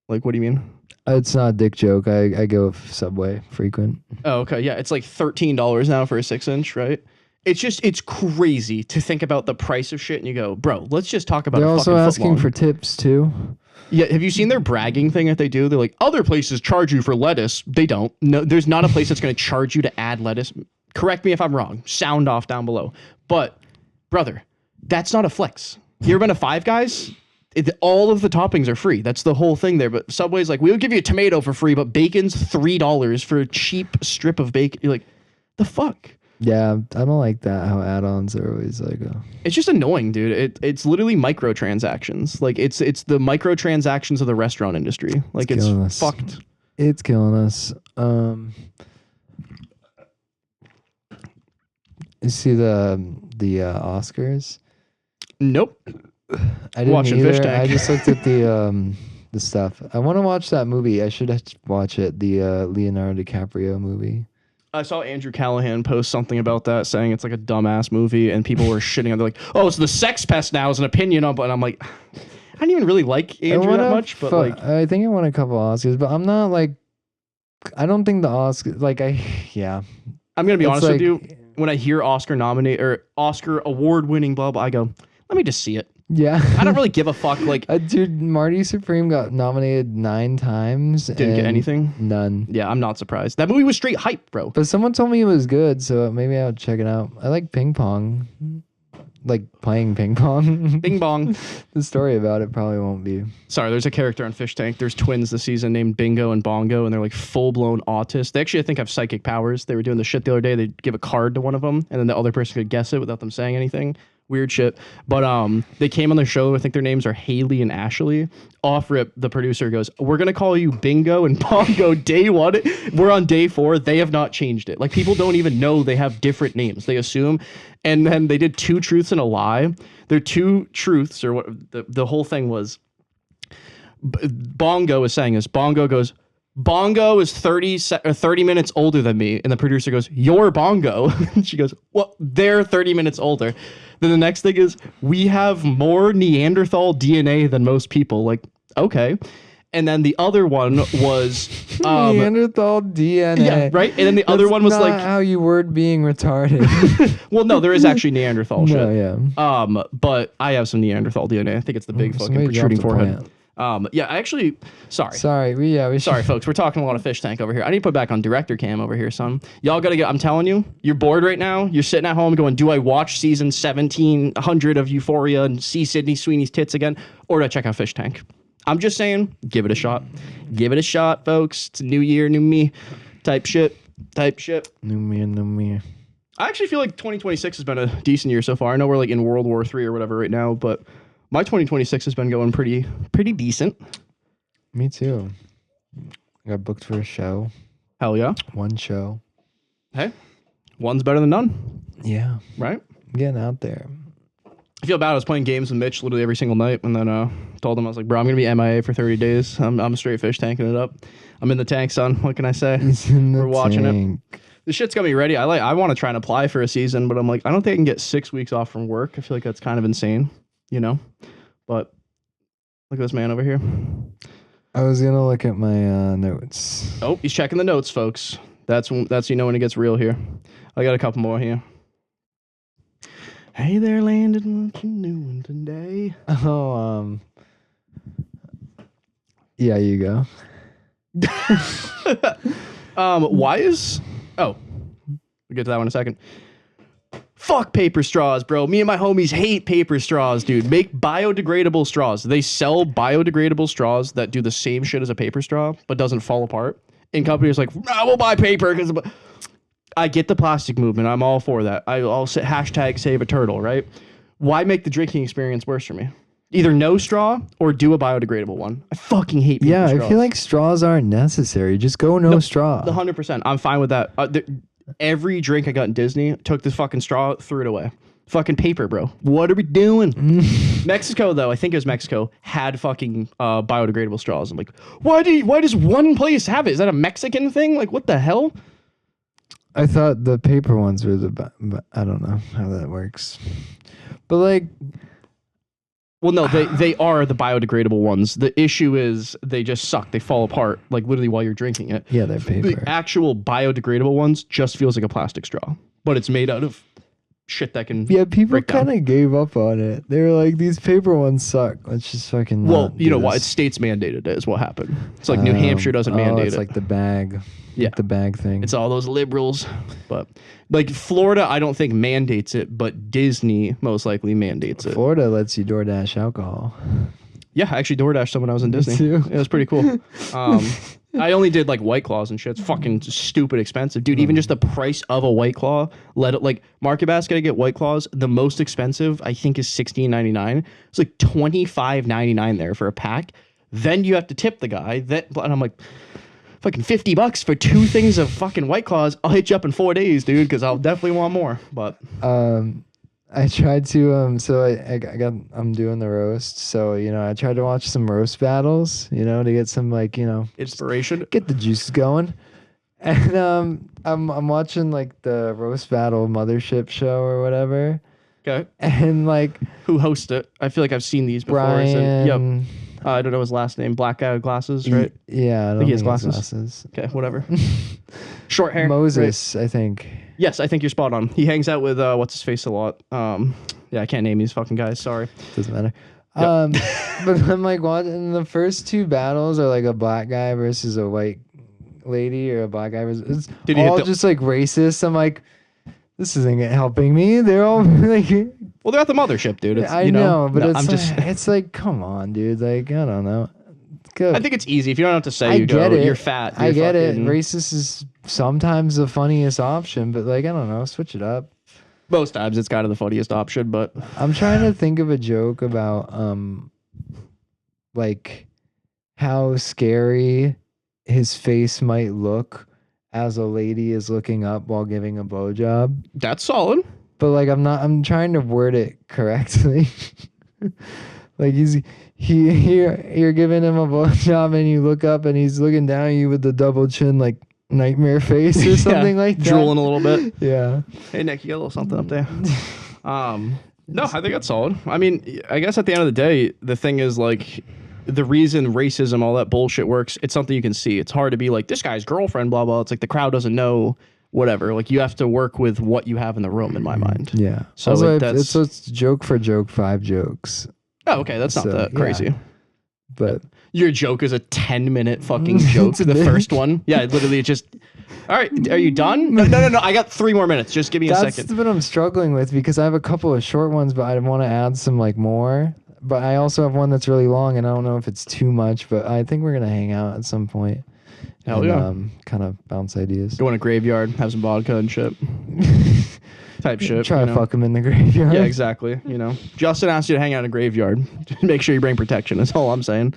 Speaker 1: like what do you mean?
Speaker 2: It's not a dick joke. I go Subway frequent.
Speaker 1: Oh, okay. Yeah, it's like $13 now for a 6-inch, right? It's crazy to think about the price of shit and you go, bro, let's just talk about
Speaker 2: They're
Speaker 1: a
Speaker 2: also
Speaker 1: fucking
Speaker 2: asking
Speaker 1: footlong.
Speaker 2: for tips too.
Speaker 1: Yeah, have you seen their bragging thing that they do? They're like, other places charge you for lettuce. They don't. No, there's not a place that's going to charge you to add lettuce. Correct me if I'm wrong. Sound off down below. But, brother, that's not a flex. You ever been to Five Guys? All of the toppings are free. That's the whole thing there. But Subway's like, we'll give you a tomato for free, but bacon's $3 for a cheap strip of bacon. You're like, the fuck?
Speaker 2: Yeah, I don't like that. How add-ons are always like
Speaker 1: It's just annoying, dude. It's literally microtransactions. Like it's the microtransactions of the restaurant industry. Like it's fucked.
Speaker 2: It's killing us. You see the Oscars?
Speaker 1: Nope.
Speaker 2: I didn't
Speaker 1: Watching
Speaker 2: either.
Speaker 1: Fish Tank.
Speaker 2: I just looked at the stuff. I want to watch that movie. I should watch it. The Leonardo DiCaprio movie.
Speaker 1: I saw Andrew Callahan post something about that, saying it's like a dumbass movie, and people were shitting on. They're like, "Oh, so the Sex Pest now is an opinion on," and I'm like, I didn't even really like Andrew that much, but like,
Speaker 2: I think I won a couple Oscars, but I'm not like. I don't think the Oscar
Speaker 1: I'm gonna be honest
Speaker 2: like,
Speaker 1: with you. When I hear Oscar nominate or Oscar award winning blah blah, I go, let me just see it.
Speaker 2: Yeah.
Speaker 1: I don't really give a fuck. Like,
Speaker 2: dude, Marty Supreme got nominated 9 times.
Speaker 1: Didn't get anything.
Speaker 2: None.
Speaker 1: Yeah, I'm not surprised. That movie was straight hype, bro.
Speaker 2: But someone told me it was good, so maybe I'll check it out. I like ping pong. Like playing ping pong.
Speaker 1: Bing bong.
Speaker 2: The story about it probably won't be.
Speaker 1: Sorry, there's a character on Fish Tank. There's twins this season named Bingo and Bongo, and they're like full-blown autists. They actually, I think, have psychic powers. They were doing the shit the other day. They'd give a card to one of them, and then the other person could guess it without them saying anything. Weird shit. But they came on the show. I think their names are Haley and Ashley. Off rip, the producer goes, we're going to call you Bingo and Bongo day 1. We're on day 4. They have not changed it. Like, people don't even know they have different names. They assume. And then they did 2 truths and a lie. They're 2 truths, or what the whole thing was. Bongo is saying this. Bongo goes, Bongo is 30 minutes older than me. And the producer goes, you're Bongo. And she goes, well, they're 30 minutes older. Then the next thing is, we have more Neanderthal DNA than most people. Like, okay. And then the other one was
Speaker 2: Neanderthal DNA.
Speaker 1: Yeah, right. And then the other one was
Speaker 2: not
Speaker 1: like,
Speaker 2: how you word being retarded.
Speaker 1: well, no, there is actually Neanderthal shit.
Speaker 2: Yeah.
Speaker 1: But I have some Neanderthal DNA. I think it's the big fucking protruding forehead. Yeah, I actually, sorry,
Speaker 2: Sorry,
Speaker 1: folks. We're talking a lot of Fish Tank over here. I need to put back on director cam over here, son. Y'all gotta get, I'm telling you, you're bored right now. You're sitting at home going, do I watch season 1700 of Euphoria and see Sydney Sweeney's tits again? Or do I check out Fish Tank? I'm just saying, give it a shot. Give it a shot, folks. It's a new year, new me type shit.
Speaker 2: New me.
Speaker 1: I actually feel like 2026 has been a decent year so far. I know we're like in World War III or whatever right now, but My 2026 has been going pretty decent.
Speaker 2: Me too. I got booked for a show.
Speaker 1: Hell yeah.
Speaker 2: One show.
Speaker 1: Hey, one's better than none,
Speaker 2: Yeah.
Speaker 1: right?
Speaker 2: I'm getting out there.
Speaker 1: I feel bad. I was playing games with Mitch literally every single night, and then told him I was like, bro, I'm gonna be MIA for 30 days. I'm straight fish tanking it up. I'm in the tank, son. What can I say?
Speaker 2: He's in the
Speaker 1: We're watching
Speaker 2: tank.
Speaker 1: it. This shit's got me ready. I want to try and apply for a season, but I'm like, I don't think I can get 6 weeks off from work. I feel like that's kind of insane, you know. But look at this man over here.
Speaker 2: I was gonna look at my notes.
Speaker 1: Oh, he's checking the notes, folks. That's when it gets real here. I got a couple more here. Hey there, Landon. What you doing today?
Speaker 2: Oh, yeah, you go.
Speaker 1: Why is... Oh, we'll get to that one in a second. Fuck paper straws, bro. Me and my homies hate paper straws, dude. Make biodegradable straws. They sell biodegradable straws that do the same shit as a paper straw, but doesn't fall apart. And companies like, nah, we'll buy paper because... I get the plastic movement. I'm all for that. I'll say hashtag save a turtle, right? Why make the drinking experience worse for me? Either no straw or do a biodegradable one. I fucking hate paper straws.
Speaker 2: I feel like straws aren't necessary. Just go no straw.
Speaker 1: 100%. I'm fine with that. Every drink I got in Disney, took this fucking straw, threw it away. Fucking paper, bro. What are we doing? Mexico, though, I think it was Mexico, had fucking biodegradable straws. I'm like, why does one place have it? Is that a Mexican thing? Like, what the hell?
Speaker 2: I thought the paper ones were but I don't know how that works. But like,
Speaker 1: well, no, they are the biodegradable ones. The issue is they just suck. They fall apart, like literally while you're drinking it.
Speaker 2: Yeah, they're paper.
Speaker 1: The actual biodegradable ones just feels like a plastic straw, but it's made out of shit that can.
Speaker 2: Yeah, people kind of gave up on it. They were like, these paper ones suck. Let's just fucking.
Speaker 1: Well, you know why? It's states mandated. Is what happened. It's like New Hampshire doesn't mandate
Speaker 2: it's
Speaker 1: it.
Speaker 2: like the bag. Yeah, the bag thing.
Speaker 1: It's all those liberals, but like Florida, I don't think mandates it, but Disney most likely mandates it.
Speaker 2: Florida lets you DoorDash alcohol.
Speaker 1: Yeah, I actually DoorDashed someone I was in Disney.
Speaker 2: Too.
Speaker 1: It was pretty cool. I only did like White Claws and shit. It's fucking stupid expensive, dude. Even just the price of a White Claw, like Market Basket, I get White Claws. The most expensive I think is $16.99. It's like $25.99 there for a pack. Then you have to tip the guy. And I'm like, fucking $50 for 2 things of fucking White Claws. I'll hit you up in 4 days, dude, because I'll definitely want more. But
Speaker 2: I tried to so I'm doing the roast. So, you know, I tried to watch some roast battles, you know, to get some like, you know,
Speaker 1: inspiration.
Speaker 2: Get the juices going. And I'm watching like the roast battle mothership show or whatever.
Speaker 1: Okay.
Speaker 2: And like
Speaker 1: who hosts it? I feel like I've seen these before.
Speaker 2: Brian,
Speaker 1: I don't know his last name. Black guy with glasses, right?
Speaker 2: Yeah, I don't
Speaker 1: think he has
Speaker 2: think
Speaker 1: glasses. Okay, whatever. Short hair.
Speaker 2: Moses, right? I think.
Speaker 1: Yes, I think you're spot on. He hangs out with what's his face a lot. Yeah, I can't name these fucking guys. Sorry.
Speaker 2: Doesn't matter.
Speaker 1: Yep.
Speaker 2: But I'm like, what? And the first 2 battles are like a black guy versus a white lady, or a black guy versus. It's all just like racist. I'm like, this isn't helping me. They're all like.
Speaker 1: Well, they're at the mothership, dude. It's,
Speaker 2: I know, but it's like, come on, dude. Like, I don't know. Good.
Speaker 1: I think it's easy. If you don't know what to say, you're fat.
Speaker 2: I get it. Racist is sometimes the funniest option, but like, I don't know. Switch it up.
Speaker 1: Most times it's kind of the funniest option, but
Speaker 2: I'm trying to think of a joke about like how scary his face might look as a lady is looking up while giving a blowjob.
Speaker 1: That's solid.
Speaker 2: But like, I'm trying to word it correctly. Like you're giving him a blowjob and you look up and he's looking down at you with the double chin, like nightmare face or something like that.
Speaker 1: Drooling a little bit.
Speaker 2: Yeah.
Speaker 1: Hey Nick, you got a little something up there. No, I think that's solid. I mean, I guess at the end of the day, the thing is like the reason racism, all that bullshit works, it's something you can see. It's hard to be like, this guy's girlfriend, blah, blah. It's like the crowd doesn't know whatever. Like you have to work with what you have in the room, in my mind.
Speaker 2: Yeah.
Speaker 1: So
Speaker 2: also, it's joke for joke, 5 jokes.
Speaker 1: Oh, okay. That's not that crazy.
Speaker 2: Yeah. But
Speaker 1: your joke is a 10-minute fucking joke. The first one. Yeah, literally just, all right, are you done? No. I got 3 more minutes. Just give me a second.
Speaker 2: That's what I'm struggling with, because I have a couple of short ones, but I want to add some like more. But I also have one that's really long, and I don't know if it's too much, but I think we're going to hang out at some point.
Speaker 1: Hell yeah.
Speaker 2: Kind of bounce ideas.
Speaker 1: Go in a graveyard, have some vodka and shit. type shit.
Speaker 2: Try
Speaker 1: you
Speaker 2: to
Speaker 1: know?
Speaker 2: fuck him in the graveyard.
Speaker 1: Yeah, exactly. You know, Justin asked you to hang out in a graveyard. Make sure you bring protection. That's all I'm saying.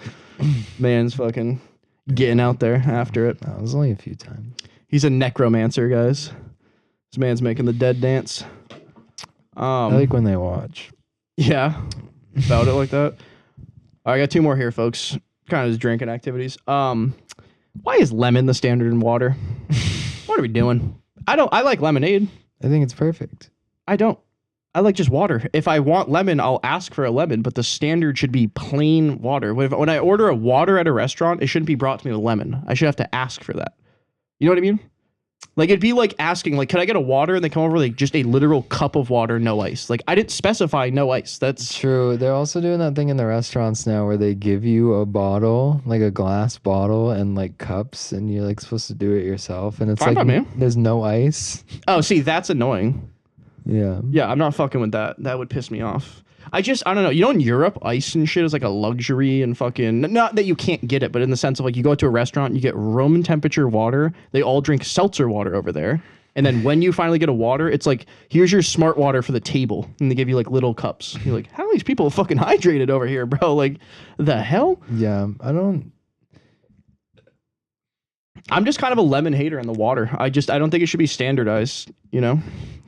Speaker 1: Man's fucking getting out there after it.
Speaker 2: No, it was only a few times.
Speaker 1: He's a necromancer, guys. This man's making the dead dance.
Speaker 2: I like when they watch.
Speaker 1: Yeah, about it like that. I got 2 more here, folks. Kind of just drinking activities. Why is lemon the standard in water? What are we doing? I like lemonade.
Speaker 2: I think it's perfect.
Speaker 1: I don't. I like just water. If I want lemon, I'll ask for a lemon, but the standard should be plain water. When I order a water at a restaurant, it shouldn't be brought to me with lemon. I should have to ask for that. You know what I mean? Like, it'd be like asking, like, can I get a water? And they come over with like just a literal cup of water, no ice. Like, I didn't specify no ice. That's
Speaker 2: true. They're also doing that thing in the restaurants now where they give you a bottle, like a glass bottle and like cups, and you're like supposed to do it yourself. And it's
Speaker 1: Fine by me.
Speaker 2: There's no ice.
Speaker 1: Oh, see, that's annoying.
Speaker 2: Yeah.
Speaker 1: Yeah, I'm not fucking with that. That would piss me off. I don't know. You know, in Europe, ice and shit is like a luxury and fucking, not that you can't get it, but in the sense of like you go to a restaurant, you get room temperature water. They all drink seltzer water over there. And then when you finally get a water, it's like, here's your smart water for the table. And they give you like little cups. You're like, how are these people fucking hydrated over here, bro? Like, the hell?
Speaker 2: Yeah.
Speaker 1: I'm just kind of a lemon hater in the water. I don't think it should be standardized, you know?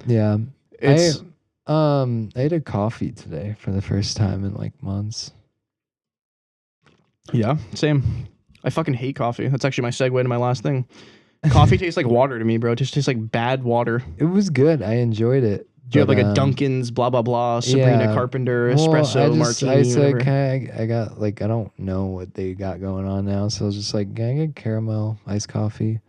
Speaker 2: Yeah.
Speaker 1: It's...
Speaker 2: I ate a coffee today for the first time in like months.
Speaker 1: Yeah, same. I fucking hate coffee. That's actually my segue to my last thing. Coffee tastes like water to me, bro. It just tastes like bad water.
Speaker 2: It was good. I enjoyed it.
Speaker 1: Do you have like a Dunkin's, blah, blah, blah, Sabrina Carpenter, espresso, martini,
Speaker 2: I said,
Speaker 1: whatever?
Speaker 2: I got like, I don't know what they got going on now. So I was just like, can I get caramel iced coffee?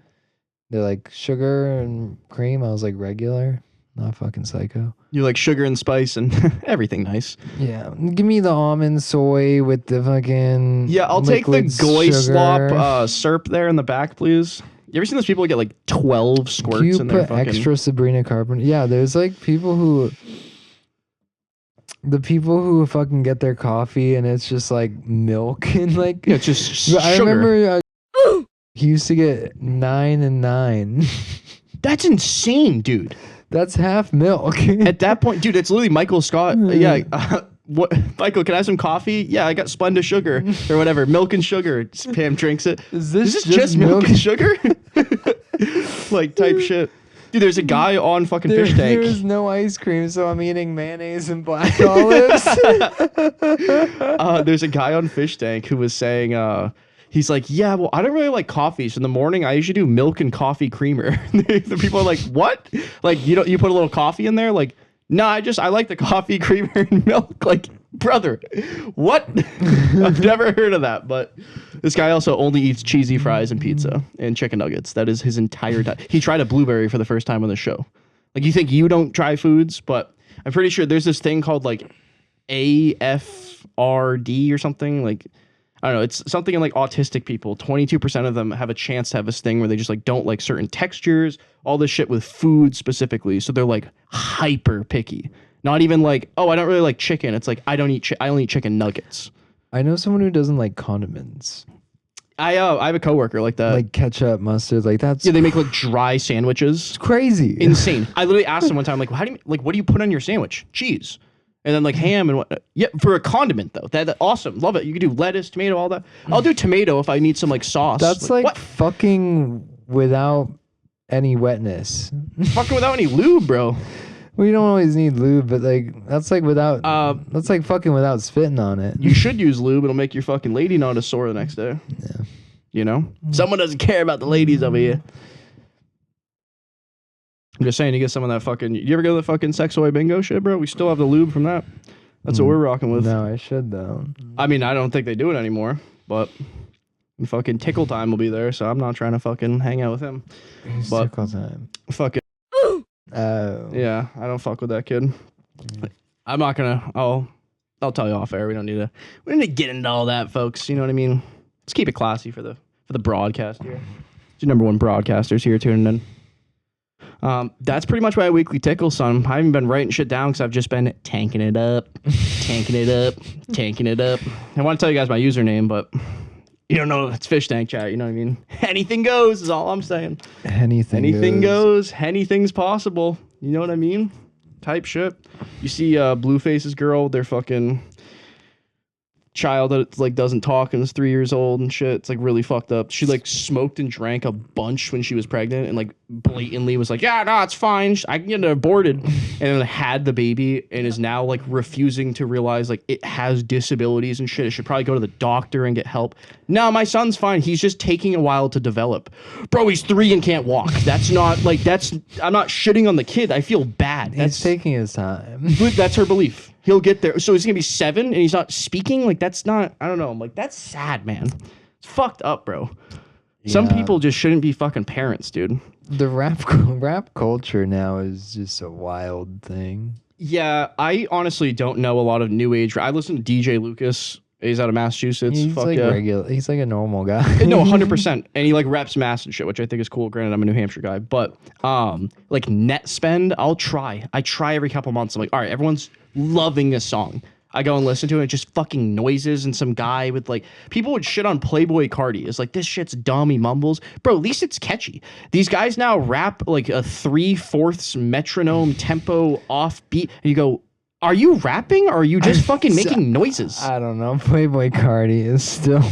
Speaker 2: They're like sugar and cream. I was like, regular, not fucking psycho.
Speaker 1: You like sugar and spice and everything nice.
Speaker 2: Yeah. Give me the almond soy with the fucking.
Speaker 1: Yeah, I'll take the Goy Slop syrup there in the back, please. You ever seen those people get like 12 squirts in their fucking...
Speaker 2: extra Sabrina Carpenter? Yeah, there's like people who... The people who fucking get their coffee and it's just like milk and like...
Speaker 1: Yeah, it's just sugar.
Speaker 2: I remember he used to get 9 and 9.
Speaker 1: That's insane, dude.
Speaker 2: That's half milk.
Speaker 1: At that point, dude, it's literally Michael Scott. Yeah. What, Michael, can I have some coffee? Yeah, I got Splenda sugar or whatever. Milk and sugar. Pam drinks it. Is this just milk and sugar? Like type shit. Dude, there's a guy on fucking Fish Tank.
Speaker 2: There's no ice cream, so I'm eating mayonnaise and black olives.
Speaker 1: There's a guy on Fish Tank who was saying, he's like, yeah, well, I don't really like coffee. So in the morning, I usually do milk and coffee creamer. The people are like, what? Like, you put a little coffee in there? Like, no, I like the coffee, creamer, and milk. Like, brother, what? I've never heard of that. But this guy also only eats cheesy fries and pizza and chicken nuggets. That is his entire diet. He tried a blueberry for the first time on the show. Like, you think you don't try foods, but I'm pretty sure there's this thing called like AFRD or something. Like, I don't know. It's something in like autistic people. 22% of them have a chance to have this thing where they just like don't like certain textures, all this shit with food specifically. So they're like hyper picky. Not even like, oh, I don't really like chicken. It's like, I only eat chicken nuggets.
Speaker 2: I know someone who doesn't like condiments.
Speaker 1: I have a coworker like that.
Speaker 2: Like ketchup, mustard, like that's...
Speaker 1: Yeah, they make like dry sandwiches.
Speaker 2: It's crazy.
Speaker 1: Insane. I literally asked them one time, like, what do you put on your sandwich? Cheese. And then like ham and what? Yeah, for a condiment though. That awesome. Love it. You can do lettuce, tomato, all that. I'll do tomato if I need some like sauce.
Speaker 2: That's like fucking without any wetness.
Speaker 1: Fucking without any lube, bro.
Speaker 2: We don't always need lube, but like that's like without that's like fucking without spitting on it.
Speaker 1: You should use lube. It'll make your fucking lady not as sore the next day.
Speaker 2: Yeah.
Speaker 1: You know? Someone doesn't care about the ladies over here. I'm just saying, you get some of that fucking... You ever go to the fucking Sexoy bingo shit, bro? We still have the lube from that. That's what we're rocking with.
Speaker 2: No, I should, though.
Speaker 1: I mean, I don't think they do it anymore, but fucking Tickle Time will be there, so I'm not trying to fucking hang out with him. But
Speaker 2: Tickle Time.
Speaker 1: Fucking...
Speaker 2: Oh.
Speaker 1: Yeah, I don't fuck with that kid. I'm not gonna... I'll tell you off air. We don't need to get into all that, folks. You know what I mean? Let's keep it classy for the broadcast here. It's your number one broadcasters here tuning in. That's pretty much my weekly tickle, son. I haven't been writing shit down because I've just been tanking it up. I want to tell you guys my username, but you don't know it's Fish Tank chat. You know what I mean? Anything goes is all I'm saying. Anything goes. Anything's possible. You know what I mean? type shit. You see Blueface's girl, their fucking child that like doesn't talk and is 3 years old and shit. It's like really fucked up. She like smoked and drank a bunch when she was pregnant and like blatantly was like, yeah, no, it's fine, I can get aborted, and then had the baby and is now like refusing to realize like it has disabilities and shit. It should probably go to the doctor and get help. No, my son's fine, he's just taking a while to develop. Bro, he's 3 and can't walk. That's not like, I'm not shitting on the kid. I feel bad.
Speaker 2: He's taking his time.
Speaker 1: That's her belief. He'll get there. So he's gonna be 7 and he's not speaking. Like that's not. I don't know. I'm like, that's sad, man. It's fucked up, bro. Yeah. Some people just shouldn't be fucking parents, dude.
Speaker 2: The rap culture now is just a wild thing.
Speaker 1: Yeah, I honestly don't know a lot of new age. I listen to DJ Lucas. He's out of Massachusetts.
Speaker 2: He's like regular. He's like a normal guy.
Speaker 1: No, 100%. And he like reps Mass and shit, which I think is cool. Granted, I'm a New Hampshire guy, but like net spend, I'll try. I try every couple months. I'm like, all right, everyone's loving this song. I go and listen to it. It's just fucking noises and some guy with like, people would shit on Playboy Cardi. It's like, this shit's dumb. He mumbles. Bro, at least it's catchy. These guys now rap like a 3/4 metronome tempo off beat. And you go, are you rapping or are you just fucking making noises?
Speaker 2: I don't know. Playboy Cardi is still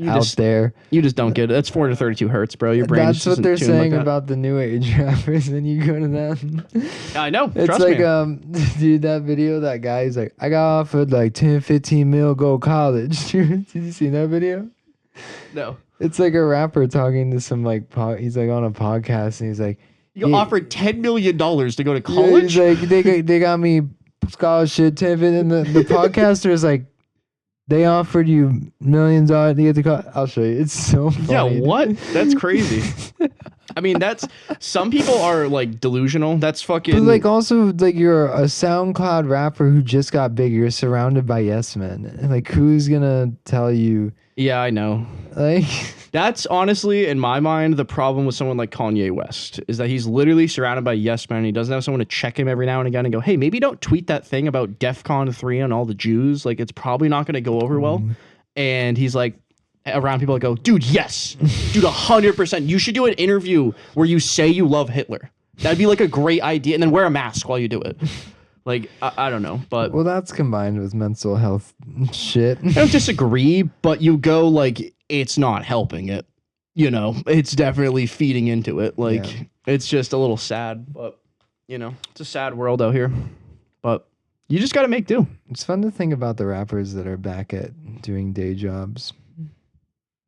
Speaker 2: out there.
Speaker 1: You just don't get it. That's 432 hertz, bro. Your brain.
Speaker 2: That's what they're saying about the new age rappers. And you go to them.
Speaker 1: I know.
Speaker 2: It's
Speaker 1: Trust
Speaker 2: like,
Speaker 1: me.
Speaker 2: Dude, that video, that guy's like, I got offered like 10, 15 mil, go college. Did you see that video?
Speaker 1: No.
Speaker 2: It's like a rapper talking to some like, he's like on a podcast and he's like,
Speaker 1: you offered $10 million to go to college?
Speaker 2: Yeah, he's like, they got me scholarship, 10, and the podcaster is like, they offered you millions to get to college. I'll show you. It's so funny.
Speaker 1: Yeah, what? That's crazy. I mean, some people are like delusional. That's fucking.
Speaker 2: But like also like you're a SoundCloud rapper who just got big. You're surrounded by yes men. Like who's gonna tell you?
Speaker 1: Yeah, I know.
Speaker 2: Like
Speaker 1: that's honestly, in my mind, the problem with someone like Kanye West is that he's literally surrounded by yes men. And he doesn't have someone to check him every now and again and go, hey, maybe don't tweet that thing about DEFCON 3 on all the Jews. Like it's probably not going to go over well. And he's like around people that go, dude, yes, dude, 100%. You should do an interview where you say you love Hitler. That'd be like a great idea. And then wear a mask while you do it. Like, I don't know, but...
Speaker 2: Well, that's combined with mental health shit.
Speaker 1: I don't disagree, but you go, like, it's not helping it. You know, it's definitely feeding into it. Like, It's just a little sad, but, you know, it's a sad world out here. But you just got to make do.
Speaker 2: It's fun to think about the rappers that are back at doing day jobs.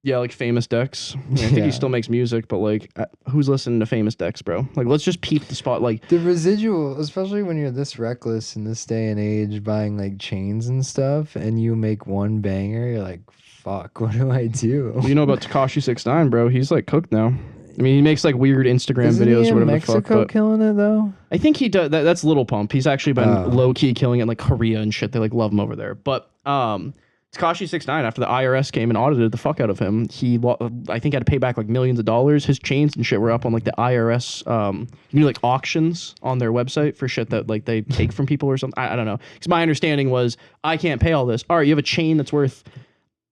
Speaker 1: Yeah, like Famous Dex. I think he still makes music, but like, who's listening to Famous Dex, bro? Like, let's just peep the spot. Like
Speaker 2: the residual, especially when you're this reckless in this day and age, buying like chains and stuff, and you make one banger, you're like, fuck, what do I do?
Speaker 1: Well, you know about Tekashi 6ix9ine, bro? He's like cooked now. I mean, he makes like weird Instagram videos or whatever
Speaker 2: Mexico
Speaker 1: the fuck. But
Speaker 2: killing it though.
Speaker 1: I think he does. That's Little Pump. He's actually been low key killing it in like Korea and shit. They like love him over there. But Tekashi 6ix9ine, after the IRS came and audited the fuck out of him, I think had to pay back like millions of dollars. His chains and shit were up on like the IRS, like auctions on their website for shit that like they take from people or something. I don't know. Because my understanding was, I can't pay all this. All right, you have a chain that's worth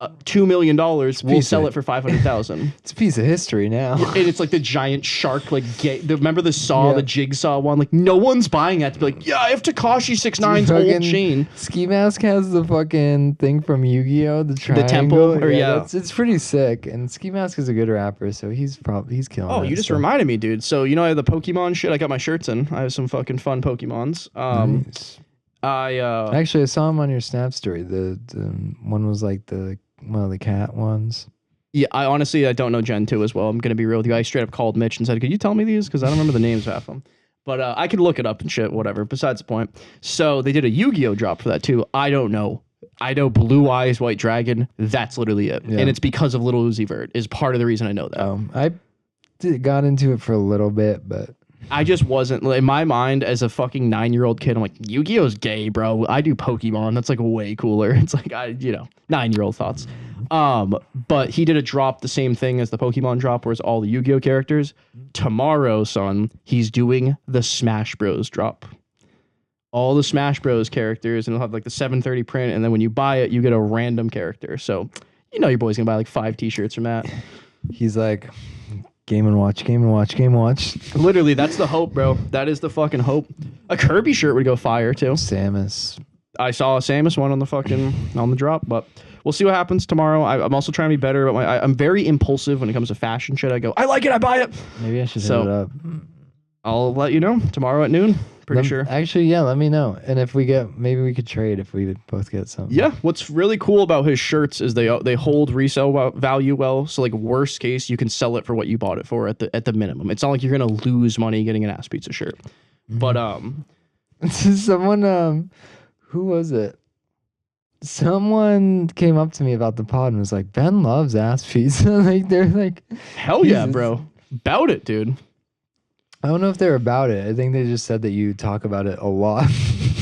Speaker 1: $2 million. We'll sell it for $500,000.
Speaker 2: It's a piece of history now.
Speaker 1: And it's like the giant shark, like remember the Saw, the Jigsaw one? Like no one's buying that to be like, yeah, I have Tekashi 6ix9ine's old chain.
Speaker 2: Ski Mask has the fucking thing from Yu-Gi-Oh, the triangle.
Speaker 1: The temple, or
Speaker 2: it's pretty sick. And Ski Mask is a good rapper, so he's killing.
Speaker 1: Oh, you just reminded me, dude. So you know I have the Pokemon shit. I got my shirts in. I have some fucking fun Pokemons.
Speaker 2: Nice. Actually I saw him on your Snap story. The one was like one of the cat ones.
Speaker 1: Yeah, I honestly don't know Gen 2 as well. I'm gonna be real with you. I straight up called Mitch and said, could you tell me these? Because I don't remember the names of half of them. But I could look it up and shit, whatever. Besides the point. So they did a Yu-Gi-Oh drop for that too. I don't know. I know Blue Eyes White Dragon. That's literally it. Yeah. And it's because of Little Uzi Vert is part of the reason I know that.
Speaker 2: I got into it for a little bit, but
Speaker 1: I just wasn't, in my mind as a fucking 9-year-old kid, I'm like, Yu-Gi-Oh's gay, bro. I do Pokemon. That's like way cooler. It's like, 9-year-old thoughts. But he did a drop, the same thing as the Pokemon drop, where it's all the Yu-Gi-Oh characters. Tomorrow, son, he's doing the Smash Bros drop. All the Smash Bros characters, and it'll have like the 730 print, and then when you buy it, you get a random character. So, you know your boy's gonna buy like 5 t-shirts from that.
Speaker 2: He's like, Game and watch.
Speaker 1: Literally, that's the hope, bro. That is the fucking hope. A Kirby shirt would go fire too.
Speaker 2: Samus.
Speaker 1: I saw a Samus one on the drop, but we'll see what happens tomorrow. I'm also trying to be better, but I'm very impulsive when it comes to fashion shit. I go, I like it, I buy it.
Speaker 2: Maybe I should hit it up.
Speaker 1: I'll let you know tomorrow at noon. Pretty sure.
Speaker 2: Actually, yeah, let me know. And if we get, maybe we could trade if we both get something.
Speaker 1: Yeah, what's really cool about his shirts is they hold resale value well. So like worst case, you can sell it for what you bought it for at the minimum. It's not like you're gonna lose money getting an ass pizza shirt. But
Speaker 2: someone who was it? Someone came up to me about the pod and was like, Ben loves ass pizza. Like they're like,
Speaker 1: hell yeah, bro. About it, dude.
Speaker 2: I don't know if they're about it. I think they just said that you talk about it a lot.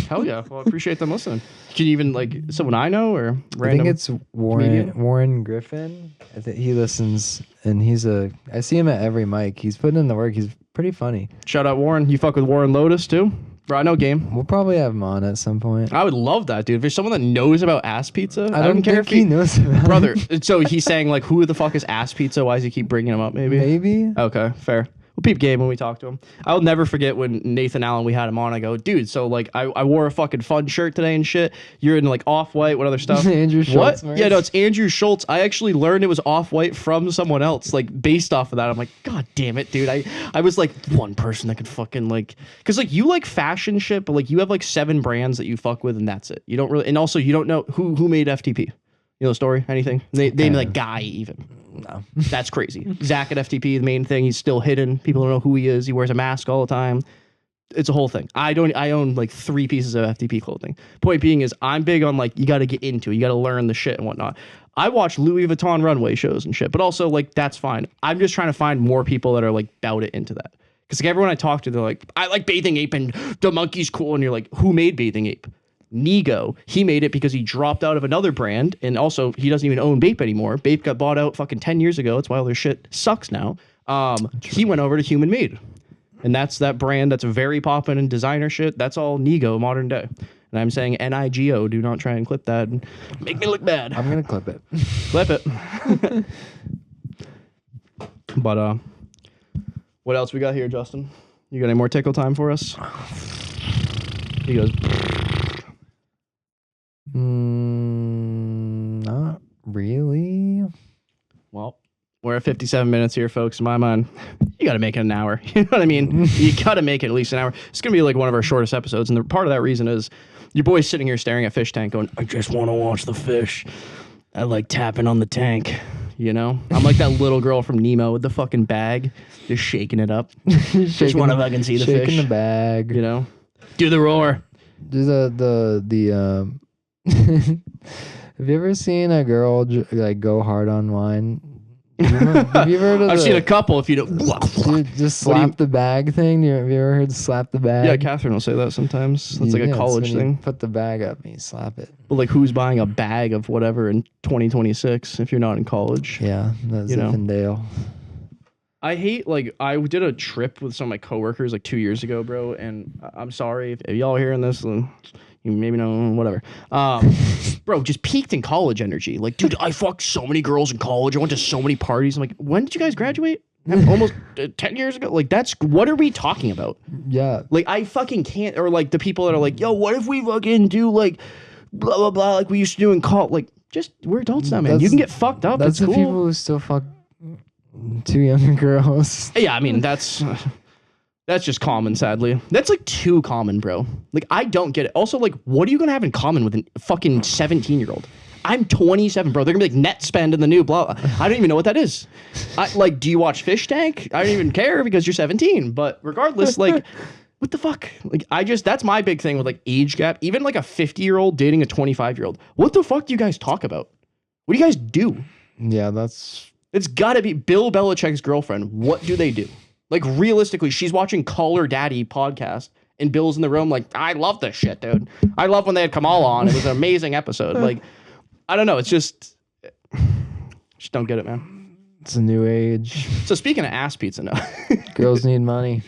Speaker 1: Hell yeah. Well, I appreciate them listening. Can you even like someone I know or random?
Speaker 2: I think it's Warren Griffin. I think he listens and I see him at every mic. He's putting in the work. He's pretty funny.
Speaker 1: Shout out Warren. You fuck with Warren Lotus too? Bro, I know game.
Speaker 2: We'll probably have him on at some point.
Speaker 1: I would love that, dude. If there's someone that knows about ass pizza, I don't care
Speaker 2: think
Speaker 1: if
Speaker 2: he knows about
Speaker 1: brother.
Speaker 2: it.
Speaker 1: So he's saying like, who the fuck is ass pizza? Why does he keep bringing him up? Maybe. Okay, fair. We'll peep game when we talk to him. I'll never forget when Nathan Allen, we had him on. I go, dude, so like I wore a fucking fun shirt today and shit. You're in like Off-White, what other stuff?
Speaker 2: Andrew Schultz.
Speaker 1: What? Yeah, no, it's Andrew Schultz. I actually learned it was Off-White from someone else, like based off of that. I'm like, God damn it, dude. I was like one person that could fucking like, because like you like fashion shit, but like you have like 7 brands that you fuck with and that's it. You don't really, and also you don't know who made FTP. You know the story? Anything? They like guy even.
Speaker 2: No.
Speaker 1: That's crazy. Zach at FTP, the main thing, he's still hidden. People don't know who he is. He wears a mask all the time. It's a whole thing. I own like 3 pieces of FTP clothing. Point being is I'm big on like you got to get into it. You got to learn the shit and whatnot. I watch Louis Vuitton runway shows and shit, but also like that's fine. I'm just trying to find more people that are like bout it into that. Because like everyone I talk to, they're like, I like Bathing Ape and the monkey's cool. And you're like, who made Bathing Ape? Nego. He made it because he dropped out of another brand, and also he doesn't even own Bape anymore. Bape got bought out fucking 10 years ago. That's why all their shit sucks now. He went over to Human Made, and that's that brand that's very poppin' in designer shit. That's all Nego modern day. And I'm saying Nigo. Do not try and clip that and make me look bad.
Speaker 2: I'm gonna clip it.
Speaker 1: Clip it. But what else we got here, Justin? You got any more tickle time for us? He goes.
Speaker 2: Not really.
Speaker 1: Well, we're at 57 minutes here, folks. In my mind, you got to make it an hour. You know what I mean? You got to make it at least an hour. It's going to be like one of our shortest episodes. And part of that reason is your boy's sitting here staring at Fish Tank going, I just want to watch the fish. I like tapping on the tank. You know? I'm like that little girl from Nemo with the fucking bag, just shaking it up. Just want to fucking see the fish.
Speaker 2: Shaking the bag.
Speaker 1: You know? Do the roar.
Speaker 2: Do the have you ever seen a girl like go hard on wine? Have you ever heard of
Speaker 1: I've seen a couple. If you don't,
Speaker 2: dude, just slap the bag thing. Have you ever heard slap the bag?
Speaker 1: Yeah, Catherine will say that sometimes. That's like a college thing.
Speaker 2: Put the bag up and you slap it.
Speaker 1: But like, who's buying a bag of whatever in 2026 if you're not in college?
Speaker 2: Yeah, that's Zinfandel.
Speaker 1: I hate, like, I did a trip with some of my coworkers like 2 years ago, bro, and I'm sorry if y'all are hearing this, then you maybe know, whatever. Bro, just peaked in college energy. Like, dude, I fucked so many girls in college. I went to so many parties. I'm like, when did you guys graduate? Almost 10 years ago? Like, what are we talking about?
Speaker 2: Yeah.
Speaker 1: Like, I fucking can't, or like the people that are like, yo, what if we fucking do like, blah, blah, blah, like we used to do in college. Like, just, we're adults now, man. You can get fucked up.
Speaker 2: That's the
Speaker 1: cool.
Speaker 2: people who still fuck 2 younger girls.
Speaker 1: Yeah, I mean, that's just common, sadly. That's like too common, bro. Like, I don't get it. Also, like, what are you gonna have in common with a fucking 17-year-old? I'm 27, bro. They're gonna be like net spend in the new blah. I don't even know what that is. Like, do you watch Fish Tank? I don't even care because you're 17. But regardless, like, what the fuck? Like, that's my big thing with like age gap. Even like a 50-year-old dating a 25-year-old. What the fuck do you guys talk about? What do you guys do?
Speaker 2: Yeah,
Speaker 1: it's gotta be Bill Belichick's girlfriend. What do they do? Like, realistically, she's watching Call Her Daddy podcast, and Bill's in the room like, I love this shit, dude. I love when they had Kamal on. It was an amazing episode. Like, I don't know. It's just don't get it, man.
Speaker 2: It's a new age.
Speaker 1: So speaking of ass pizza now.
Speaker 2: Girls need money.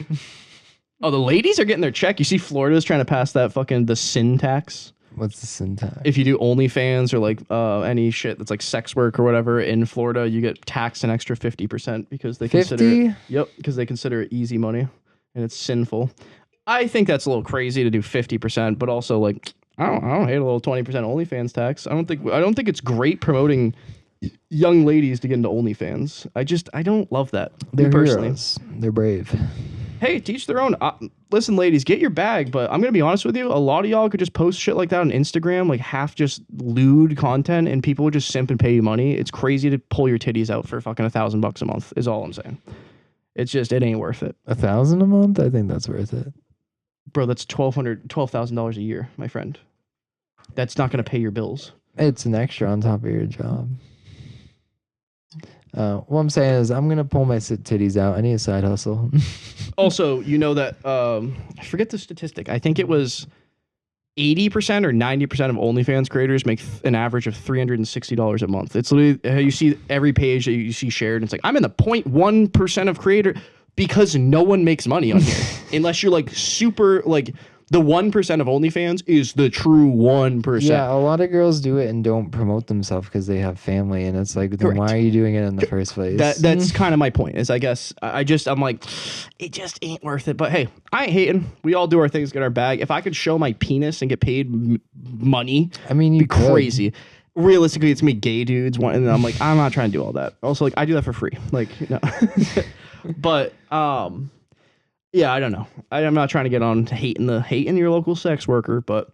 Speaker 1: Oh, the ladies are getting their check. You see Florida's trying to pass that fucking the sin tax.
Speaker 2: What's the syntax?
Speaker 1: If you do OnlyFans or like any shit that's like sex work or whatever in Florida, you get taxed an extra 50% because they consider it, because they consider it easy money and it's sinful. I think that's a little crazy to do 50%, but also like I don't hate a little 20% OnlyFans tax. I don't think it's great promoting young ladies to get into OnlyFans. I don't love that. Me
Speaker 2: They're
Speaker 1: personally.
Speaker 2: heroes. They're brave.
Speaker 1: Hey, teach their own. Listen, ladies, get your bag, but I'm gonna be honest with you. A lot of y'all could just post shit like that on Instagram, like half just lewd content, and people would just simp and pay you money. It's crazy to pull your titties out for fucking $1,000 a month. Is all I'm saying. It's just it ain't worth it,
Speaker 2: $1,000 a month? I think that's worth it.
Speaker 1: bro. That's $12,000 a year, my friend. That's not gonna pay your bills.
Speaker 2: It's an extra on top of your job. What I'm saying is I'm gonna pull my titties out. I need a side hustle.
Speaker 1: Also, you know that I forget the statistic. I think it was 80% or 90% of OnlyFans creators make an average of $360 a month. It's literally you see every page that you see shared. And it's like I'm in the 0.1% of creator because no one makes money on here unless you're like super like. The 1% of OnlyFans is the true 1%.
Speaker 2: Yeah, a lot of girls do it and don't promote themselves because they have family, and it's like, then why are you doing it in the first place?
Speaker 1: That's kind of my point. Is I guess I'm like, it just ain't worth it. But hey, I ain't hating. We all do our things, get our bag. If I could show my penis and get paid money,
Speaker 2: I mean, you
Speaker 1: be crazy. Realistically, it's me gay dudes, and I'm like, I'm not trying to do all that. Also, like, I do that for free. Like, no. But yeah, I don't know. I'm not trying to get on hating your local sex worker, but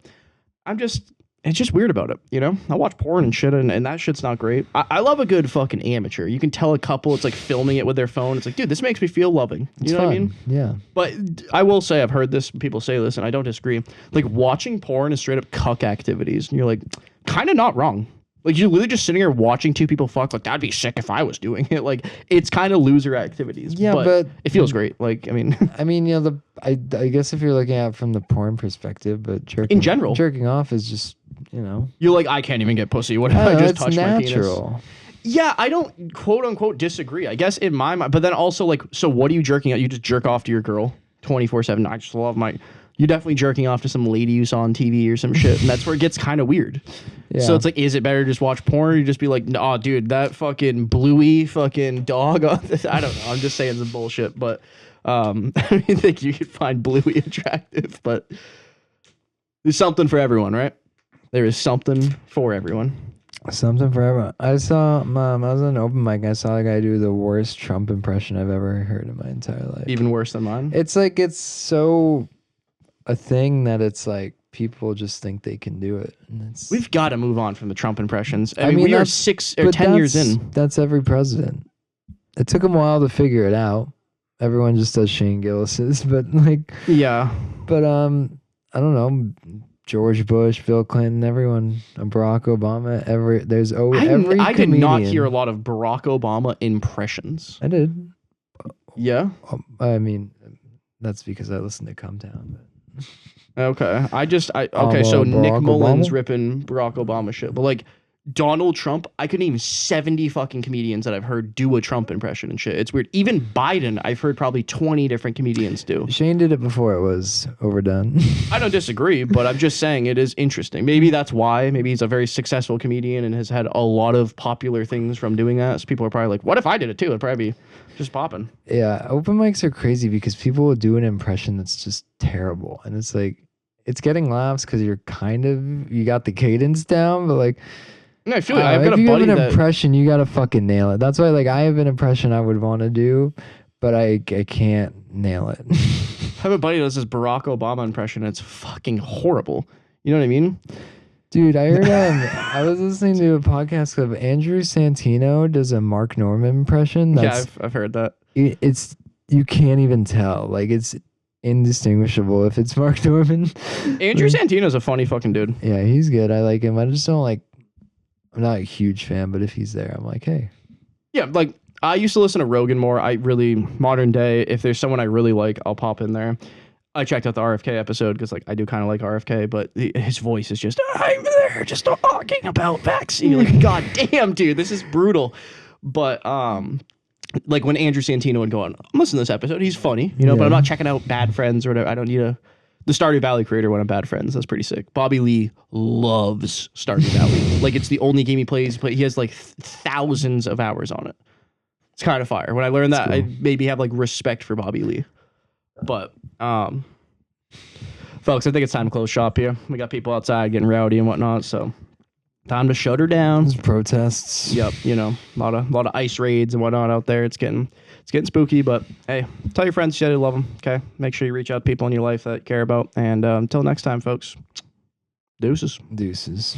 Speaker 1: it's just weird about it, you know? I watch porn and shit, and that shit's not great. I love a good fucking amateur. You can tell a couple, it's like filming it with their phone. It's like, dude, this makes me feel loving. You know what I mean?
Speaker 2: Yeah.
Speaker 1: But I will say, I've heard this, people say this, and I don't disagree. Like, watching porn is straight up cuck activities, and you're like, kind of not wrong. Like, you're literally just sitting here watching two people fuck. Like, that'd be sick if I was doing it. Like, it's kind of loser activities.
Speaker 2: Yeah, but
Speaker 1: it feels great. Like, I mean,
Speaker 2: you know, I guess if you're looking at it from the porn perspective, but
Speaker 1: in general,
Speaker 2: jerking off is just, you know,
Speaker 1: you're like, I can't even get pussy. What if I just touch my penis? Yeah, I don't quote unquote disagree. I guess in my mind, but then also like, so what are you jerking at? You just jerk off to your girl 24/7. I just love you're definitely jerking off to some lady you saw on TV or some shit, and that's where it gets kind of weird. Yeah. So it's like, is it better to just watch porn, or you just be like, oh, dude, that fucking bluey fucking dog on this? I don't know. I'm just saying some bullshit, but I think you could find bluey attractive, but there's something for everyone, right? There is something for everyone.
Speaker 2: Something for everyone. I was on an open mic. I saw a guy do the worst Trump impression I've ever heard in my entire life.
Speaker 1: Even worse than mine?
Speaker 2: It's like, it's so a thing that it's like people just think they can do it. And
Speaker 1: we've got to move on from the Trump impressions. I mean we are 6 or 10 years in.
Speaker 2: That's every president. It took them a while to figure it out. Everyone just does Shane Gillis's, but like,
Speaker 1: yeah.
Speaker 2: But I don't know. George Bush, Bill Clinton, everyone, Barack Obama. I
Speaker 1: did not hear a lot of Barack Obama impressions.
Speaker 2: I did.
Speaker 1: Yeah.
Speaker 2: I mean, that's because I listened to Come Town.
Speaker 1: Okay. So Nick Mullins ripping Barack Obama shit. But like Donald Trump, I couldn't even 70 fucking comedians that I've heard do a Trump impression and shit. It's weird. Even Biden, I've heard probably 20 different comedians do.
Speaker 2: Shane did it before it was overdone.
Speaker 1: I don't disagree, but I'm just saying it is interesting. Maybe that's why. Maybe he's a very successful comedian and has had a lot of popular things from doing that. So people are probably like, what if I did it too? It'd probably be just popping.
Speaker 2: Yeah, open mics are crazy because people will do an impression that's just terrible. And it's like, it's getting laughs because you got the cadence down, but like,
Speaker 1: no, I feel like I've got
Speaker 2: if
Speaker 1: a
Speaker 2: you
Speaker 1: buddy
Speaker 2: have an impression, you gotta fucking nail it. That's why, like, I have an impression I would want to do, but I can't nail it.
Speaker 1: I have a buddy that does this Barack Obama impression, and it's fucking horrible. You know what I mean?
Speaker 2: Dude, I heard I was listening to a podcast of Andrew Santino does a Mark Norman impression.
Speaker 1: Yeah, I've heard that.
Speaker 2: It's you can't even tell. Like, it's indistinguishable if it's Mark Norman.
Speaker 1: Andrew Santino's a funny fucking dude.
Speaker 2: Yeah, he's good. I like him. I just don't like. I'm not a huge fan, but if he's there, I'm like, hey.
Speaker 1: Yeah, like I used to listen to Rogan more. Modern day, if there's someone I really like, I'll pop in there. I checked out the RFK episode because like I do kind of like RFK, but his voice is just, I'm there just talking about vaccine. Like, god damn, dude, this is brutal. But like when Andrew Santino would go on, I'm listening to this episode, he's funny, you know, but I'm not checking out Bad Friends or whatever. I don't need the Stardew Valley creator went on Bad Friends. That's pretty sick. Bobby Lee loves Stardew Valley. Like, it's the only game he plays, but he has like thousands of hours on it. It's kind of fire. When I learned that, cool. I maybe have like respect for Bobby Lee. But Folks, I think it's time to close shop here. We got people outside getting rowdy and whatnot, so time to shut her down.
Speaker 2: There's protests.
Speaker 1: Yep, a lot of ice raids and whatnot out there. It's getting spooky, but hey, tell your friends you said you love them. Okay, make sure you reach out to people in your life that you care about. And until next time, folks, deuces.
Speaker 2: Deuces.